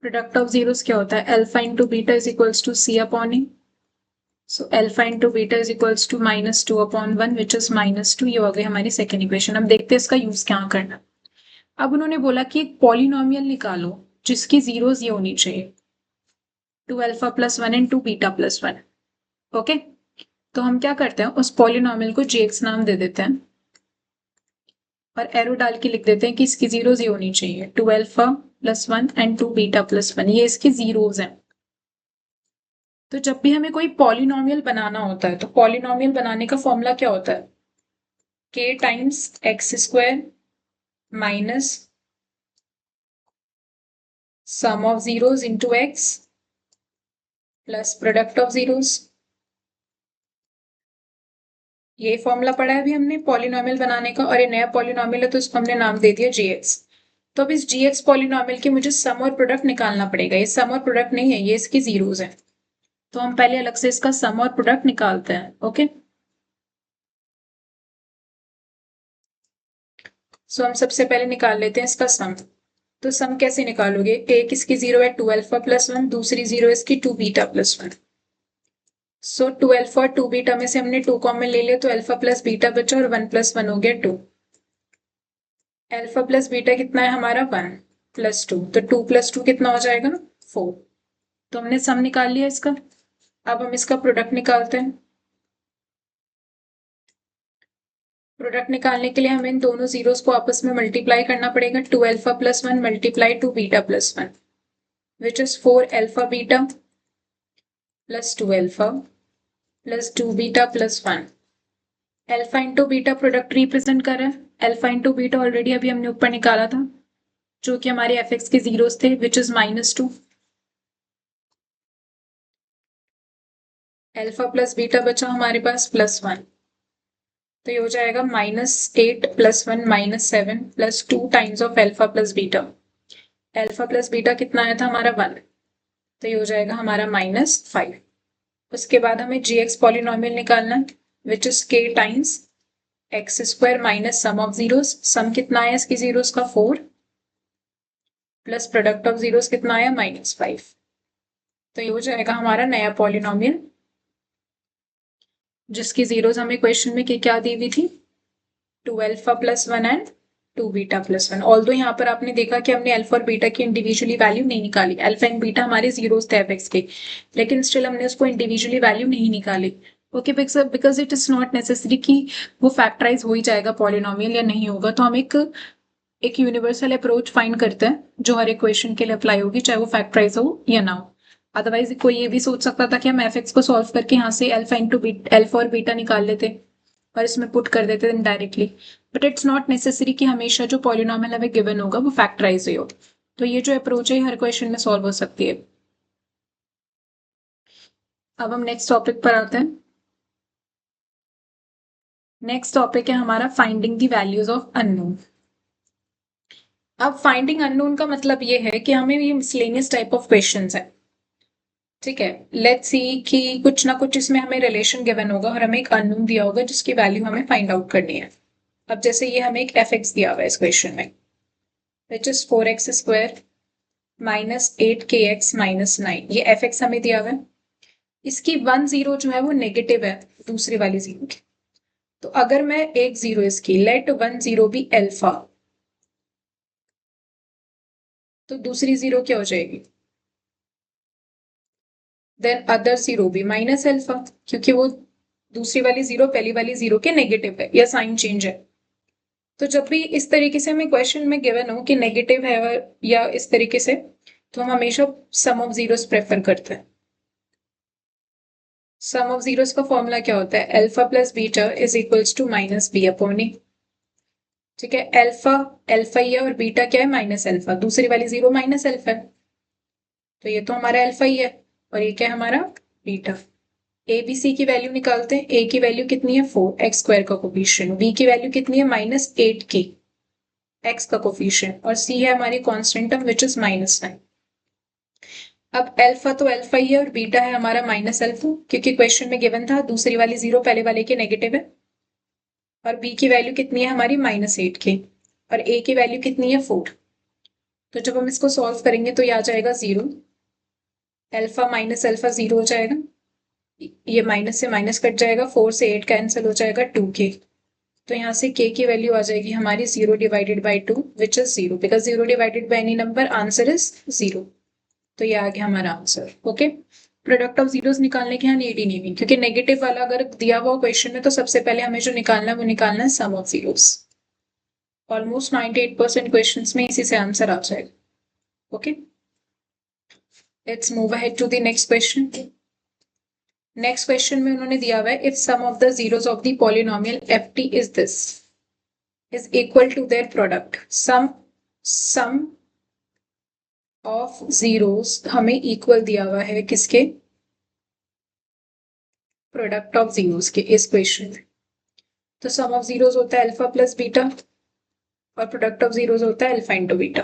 Product of zeros क्या होता है, alpha into beta is equals to C upon A. So alpha into beta is equals to -2/1 which is -2। ये हो गई हमारी सेकेंड इक्वेशन। अब देखते हैं इसका यूज क्या करना। अब उन्होंने बोला कि एक पॉलिनोमियल निकालो जिसकी जीरोस ये होनी चाहिए, 2α + 1 एंड 2β + 1। ओके, तो हम क्या करते हैं, उस पॉलिनोमियल को gx नाम दे देते हैं और एरो डाल के लिख देते हैं कि इसकी जीरोज ये होनी चाहिए, 2 alpha plus 1 and 2 beta plus 1, ये इसकी जीरोज हैं। तो जब भी हमें कोई पॉलिनोमियल बनाना होता है तो पॉलिनोमियल बनाने का फॉर्मूला क्या होता है, k times x square minus sum of zeros into x plus product of zeros. ये फॉर्मूला पढ़ा है अभी हमने पॉलिनोमियल बनाने का, और ये नया पॉलिनोमियल है तो इसको हमने नाम दे दिया gx। तो अब इस gx पॉलिनोमियल की मुझे सम और प्रोडक्ट निकालना पड़ेगा, ये सम और प्रोडक्ट नहीं है, ये इसकी जीरोज है। तो हम पहले अलग से इसका सम और प्रोडक्ट निकालते हैं। ओके, सो हम सबसे पहले निकाल लेते हैं इसका सम। तो सम कैसे निकालोगे, एक इसकी जीरो है 2 अल्फा प्लस 1, दूसरी जीरो इसकी 2 बीटा प्लस 1। सो 2 अल्फा और 2 बीटा में से हमने 2 कॉमन ले लिया तो अल्फा प्लस बीटा बचा और 1 प्लस 1 हो गया 2। अल्फा प्लस बीटा कितना है हमारा 1 प्लस 2, तो 2 प्लस 2 कितना हो जाएगा 4। तो हमने सम निकाल लिया इसका। अब हम इसका प्रोडक्ट निकालते हैं। प्रोडक्ट निकालने के लिए हमें इन दोनों जीरोस को आपस में मल्टीप्लाई करना पड़ेगा, 2 alpha plus 1 multiply 2 beta plus 1 which is 4 alpha beta plus 2 alpha plus 2 beta plus 1। Alpha into beta product represent कर रहा है, अल्फा इंटू बीटा ऑलरेडी अभी हमने ऊपर निकाला था जो कि हमारे एफ एक्स के जीरोस थे विच इज -2। अल्फा प्लस बीटा बचा हमारे पास +1, तो ये हो जाएगा -8 + 1 -7 + 2 times of alpha plus beta. Alpha plus beta कितना आया था हमारा 1, तो ये हो जाएगा हमारा -5। उसके बाद हमें gx पॉलिनोमियल निकालना है which is k times x square minus sum of zeros. Sum कितना आया इसकी जीरोस का 4 प्लस प्रोडक्ट ऑफ जीरोस कितना आया -5। तो ये हो जाएगा हमारा नया पॉलिनोमियल जिसकी जीरोस हमें क्वेश्चन में क्या दी हुई थी, 2 alpha plus 1 and 2 beta plus 1। Although यहाँ पर आपने देखा कि हमने अल्फा और बीटा की इंडिविजुअली वैल्यू नहीं निकाली, अल्फा एंड बीटा हमारे जीरोस थे एफ के, लेकिन स्टिल हमने उसको इंडिविजुअली वैल्यू नहीं निकाली। Okay, because it is not necessary कि वो फैक्टराइज हो ही जाएगा पॉलिनोमियल या नहीं होगा, तो हम एक यूनिवर्सल अप्रोच फाइंड करते हैं जो हर एक क्वेश्चन के लिए अप्लाई होगी, चाहे वो फैक्टराइज हो या ना हो। अदरवाइज कोई ये भी सोच सकता था कि हम एफ को सॉल्व करके यहाँ से अल्फा और बीटा निकाल लेते और इसमें पुट कर देते directly, but it's not necessary कि हमेशा जो पॉलिनोमियल हमें गिवन होगा वो फैक्टराइज ही हो। तो ये जो अप्रोच है हर क्वेश्चन में सॉल्व हो सकती है। अब हम नेक्स्ट टॉपिक पर आते हैं। नेक्स्ट टॉपिक है हमारा finding the values of unknown. अब फाइंडिंग अननोन का मतलब ये है कि हमें ये मिसलेनियस टाइप ऑफ क्वेश्चंस है, ठीक है। लेट्स सी कि कुछ ना कुछ इसमें हमें रिलेशन गिवन होगा और हमें एक अननोन दिया होगा जिसकी वैल्यू हमें फाइंड आउट करनी है। अब जैसे ये हमें एक एफ एक्स दिया हुआ है इस क्वेश्चन में which is 4x square -8kx -9, ये एफ एक्स हमें दिया हुआ है। इसकी 1 0 जो है वो नेगेटिव है दूसरी वाली जीरो की, तो अगर मैं एक जीरो इसकी लेट 1 0 बी अल्फा, तो दूसरी जीरो क्या हो जाएगी, देन अदर जीरो भी माइनस अल्फा, क्योंकि वो दूसरी वाली जीरो पहली वाली जीरो के नेगेटिव है या साइन चेंज है। तो जब भी इस तरीके से हमें क्वेश्चन में गिवन हो कि नेगेटिव है या इस तरीके से, तो हम हमेशा सम ऑफ जीरोस प्रेफर करते हैं। सम ऑफ जीरोस का फॉर्मूला क्या होता है, alpha plus beta is equals to -b upon a, ठीक है। अल्फा अल्फा ही है और बीटा क्या है माइनस अल्फा, दूसरी वाली जीरो माइनस अल्फा है, तो ये तो हमारा अल्फा ही है और ये क्या है हमारा बीटा। ए बी सी की वैल्यू निकालते हैं, ए की वैल्यू कितनी है 4 एक्स स्क्वायर का कोफिशिएंट, बी की वैल्यू कितनी है -8 की एक्स का कोफिशिएंट, और सी है हमारी कांस्टेंट टर्म विच इज -9। अब अल्फा तो अल्फा ही है और बीटा है हमारा माइनस अल्फा, क्योंकि क्वेश्चन में गिवन था दूसरी वाली जीरो पहले वाले के नेगेटिव है, और बी की वैल्यू कितनी है हमारी -8 की, और ए की वैल्यू कितनी है 4। तो जब हम इसको सॉल्व करेंगे तो ये आ जाएगा 0, अल्फा माइनस अल्फा 0 हो जाएगा, ये माइनस से माइनस कट जाएगा, 4 से 8 कैंसिल हो जाएगा 2k, तो यहाँ से k की वैल्यू आ जाएगी हमारी 0 divided by 2 which is 0, because 0 divided by any number answer is 0। तो ये आ गया हमारा answer. Okay, product of zeros निकालने की यहाँ नीड ही नहीं हुई, क्योंकि नेगेटिव वाला अगर दिया हुआ क्वेश्चन में तो सबसे पहले हमें जो निकालना है वो निकालना है sum of zeros. Almost 98% questions में इसी से आंसर आ जाएगा। Okay, let's move ahead to the next question. Next question में उन्होंने दिया हुआ है if sum of the zeros of the polynomial f t is this is equal to their product. Sum of zeros हमें equal दिया हुआ है किसके? प्रोडक्ट ऑफ जीरोस के इस क्वेश्चन में। तो सम ऑफ जीरोस होता है अल्फा प्लस बीटा और प्रोडक्ट ऑफ जीरोस होता है अल्फा इंटू बीटा।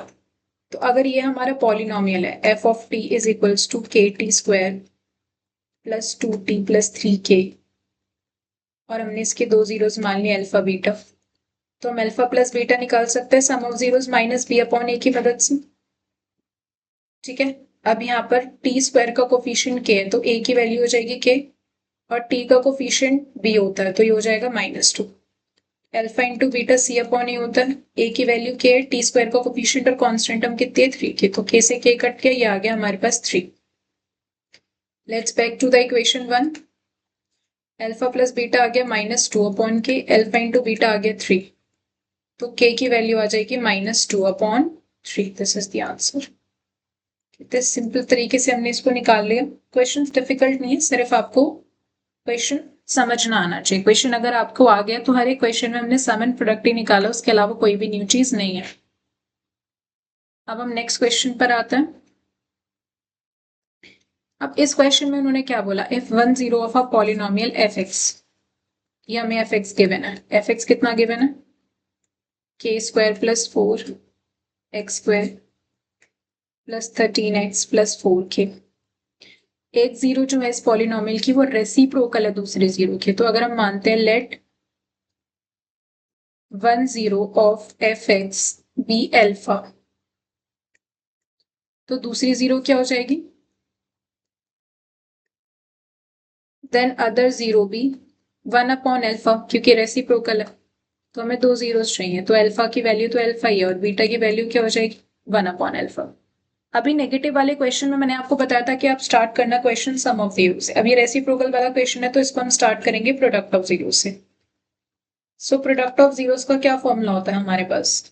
तो अगर ये हमारा पॉलिनोमियल है f of t is equals to k t square plus 2t plus 3k और हमने इसके दो जीरोस मान लिए अल्फा बीटा, तो हम अल्फा प्लस बीटा निकाल सकते हैं sum of zeros minus B upon ए की मदद से। ठीक है, अब यहाँ पर टी स्क्वायर का कोफिशिएंट k है तो a की वैल्यू हो जाएगी k और t का कोफिशिएंट b होता है तो ये हो जाएगा -2। अल्फा इंटू बीटा सी अपॉन ए होता है, a की वैल्यू k है, टी स्क्वायर का कोफिशिएंट और कांस्टेंट हम कितने 3 के, तो k से k कट गया, ये आ गया हमारे पास 3। Let's back to the equation 1। Alpha plus beta आ गया -2 अपॉन के, अल्फा इंटू बीटा आ गया 3, तो k की वैल्यू आ जाएगी -2 upon 3। This is the answer. इतने सिंपल तरीके से हमने इसको निकाल लिया। क्वेश्चन डिफिकल्ट नहीं है, सिर्फ आपको क्वेश्चन समझना आना चाहिए। क्वेश्चन अगर आपको आ गया तो हर एक क्वेश्चन में हमने सम एंड प्रोडक्ट ही निकाला, उसके अलावा कोई भी न्यू चीज नहीं है। अब हम नेक्स्ट क्वेश्चन पर आते हैं। अब इस क्वेश्चन में उन्होंने क्या बोला, if 1 0 of a polynomial F x, ये हमें एफ एक्स गिवन है। एफ एक्स कितना गिवन है? के square plus 4 x square plus 13x plus 4k। एक जीरो जो है इस पॉलिनोमियल की वो रेसिप्रोकल है दूसरे जीरो के, तो अगर हम मानते हैं let 1 0 of f x be alpha, तो दूसरी जीरो क्या हो जाएगी? देन अदर जीरो भी 1 अपॉन एल्फा, क्योंकि रेसिप्रोकल है तो हमें दो जीरोस चाहिए, तो एल्फा की वैल्यू तो एल्फा ही है और बीटा की वैल्यू क्या हो जाएगी? 1 अपॉन एल्फा। अभी नेगेटिव वाले क्वेश्चन में मैंने आपको बताया था कि आप स्टार्ट करना क्वेश्चन सम ऑफ जीरो से। अब ये रेसिप्रोकल वाला क्वेश्चन है तो इसको हम स्टार्ट करेंगे प्रोडक्ट ऑफ जीरो से। सो प्रोडक्ट ऑफ जीरोस का क्या फॉर्मूला होता है हमारे पास?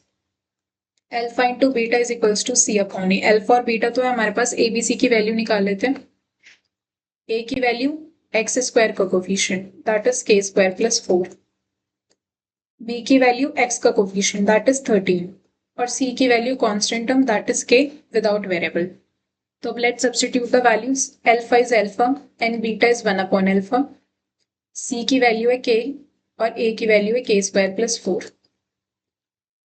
Alpha into beta is equals to C upon a. Alpha और बीटा तो है हमारे पास, ए बी सी की वैल्यू निकाल लेते हैं। ए की वैल्यू एक्स स्क्वायर का कोफिशिएंट दैट इज के स्क्वायर प्लस 4, बी की वैल्यू एक्स का कोफिशिएंट दैट इज 13 और सी की value constant term that is के विदाउट वेरिएबल। तो let's substitute the values. Alpha is alpha and beta is 1 upon alpha, सी की value है के और ए की वैल्यू है के स्क्वायर प्लस 4।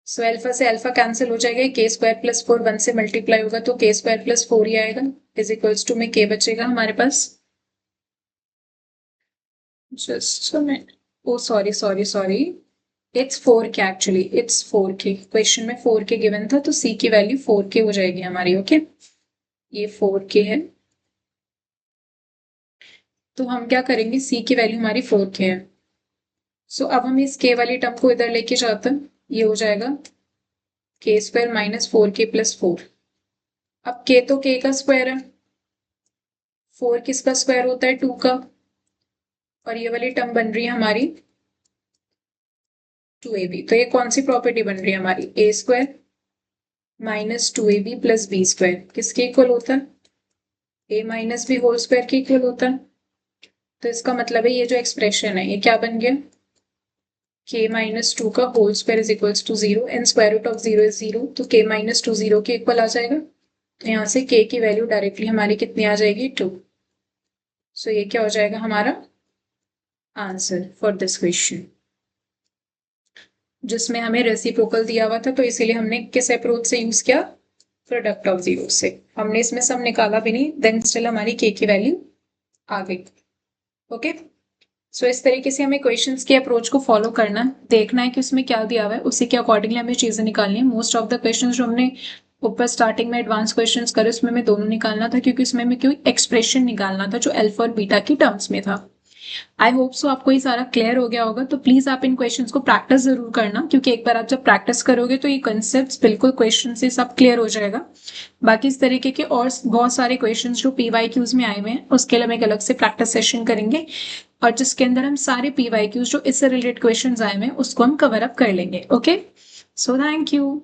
सो एल्फा से अल्फा कैंसिल हो जाएगा, के स्क्वायर प्लस 4 1 से मल्टीप्लाई होगा तो के स्क्वायर प्लस 4 ही आएगा, इज इक्वल्स टू में के बचेगा हमारे पास। Just oh sorry it's 4k, actually it's 4k। Question में 4k गिवन था तो सी की वैल्यू 4k हो जाएगी हमारी। ओके, ये 4k है तो हम क्या करेंगे, सी की वैल्यू हमारी 4k है। सो अब हम इस k वाली टर्म को इधर लेके जाते हैं, ये हो जाएगा के स्क्वायर माइनस 4k प्लस 4। अब k तो k का स्क्वायर है, 4 किसका स्क्वायर होता है? 2 का, और ये वाली टर्म बन रही है हमारी 2ab। तो ये कौन सी प्रॉपर्टी बन रही है हमारी? A square minus 2ab plus B square किसके इक्वल होता है? A minus b whole square के इक्वल होता है। तो इसका मतलब है ये जो एक्सप्रेशन है ये क्या बन गया? k माइनस 2 का whole square is equals to 0 and square root of 0 is 0, तो k माइनस 2 0 के इक्वल आ जाएगा। तो यहाँ से k की वैल्यू डायरेक्टली हमारी कितनी आ जाएगी? 2। सो ये क्या हो जाएगा हमारा आंसर फॉर दिस क्वेश्चन, जिसमें हमें रेसिप्रोकल दिया हुआ था तो इसीलिए हमने किस अप्रोच से यूज किया? प्रोडक्ट ऑफ जीरो से। हमने इसमें सम निकाला भी नहीं, देन स्टिल हमारी k की वैल्यू आ गई। ओके, सो इस तरीके से हमें क्वेश्चंस के अप्रोच को फॉलो करना, देखना है कि उसमें क्या दिया हुआ है, उसी के अकॉर्डिंगली हमें चीजें निकालनी है। मोस्ट ऑफ द क्वेश्चंस जो हमने ऊपर स्टार्टिंग में एडवांस क्वेश्चंस करे उसमें हमें दोनों निकालना था, क्योंकि उसमें हमें कोई एक्सप्रेशन निकालना था जो अल्फा और बीटा की टर्म्स में था। आई होप सो आपको ये सारा क्लियर हो गया होगा। तो प्लीज आप इन क्वेश्चंस को प्रैक्टिस जरूर करना, क्योंकि एक बार आप जब प्रैक्टिस करोगे तो ये कंसेप्ट बिल्कुल क्वेश्चन से सब क्लियर हो जाएगा। बाकी इस तरीके के और बहुत सारे क्वेश्चंस जो PYQs में आए हुए हैं उसके लिए हम एक अलग से प्रैक्टिस सेशन करेंगे, और जिसके अंदर हम सारे PYQs जो इससे रिलेटेड क्वेश्चंस आए हुए हैं उसको हम कवर अप कर लेंगे। Okay, so thank you.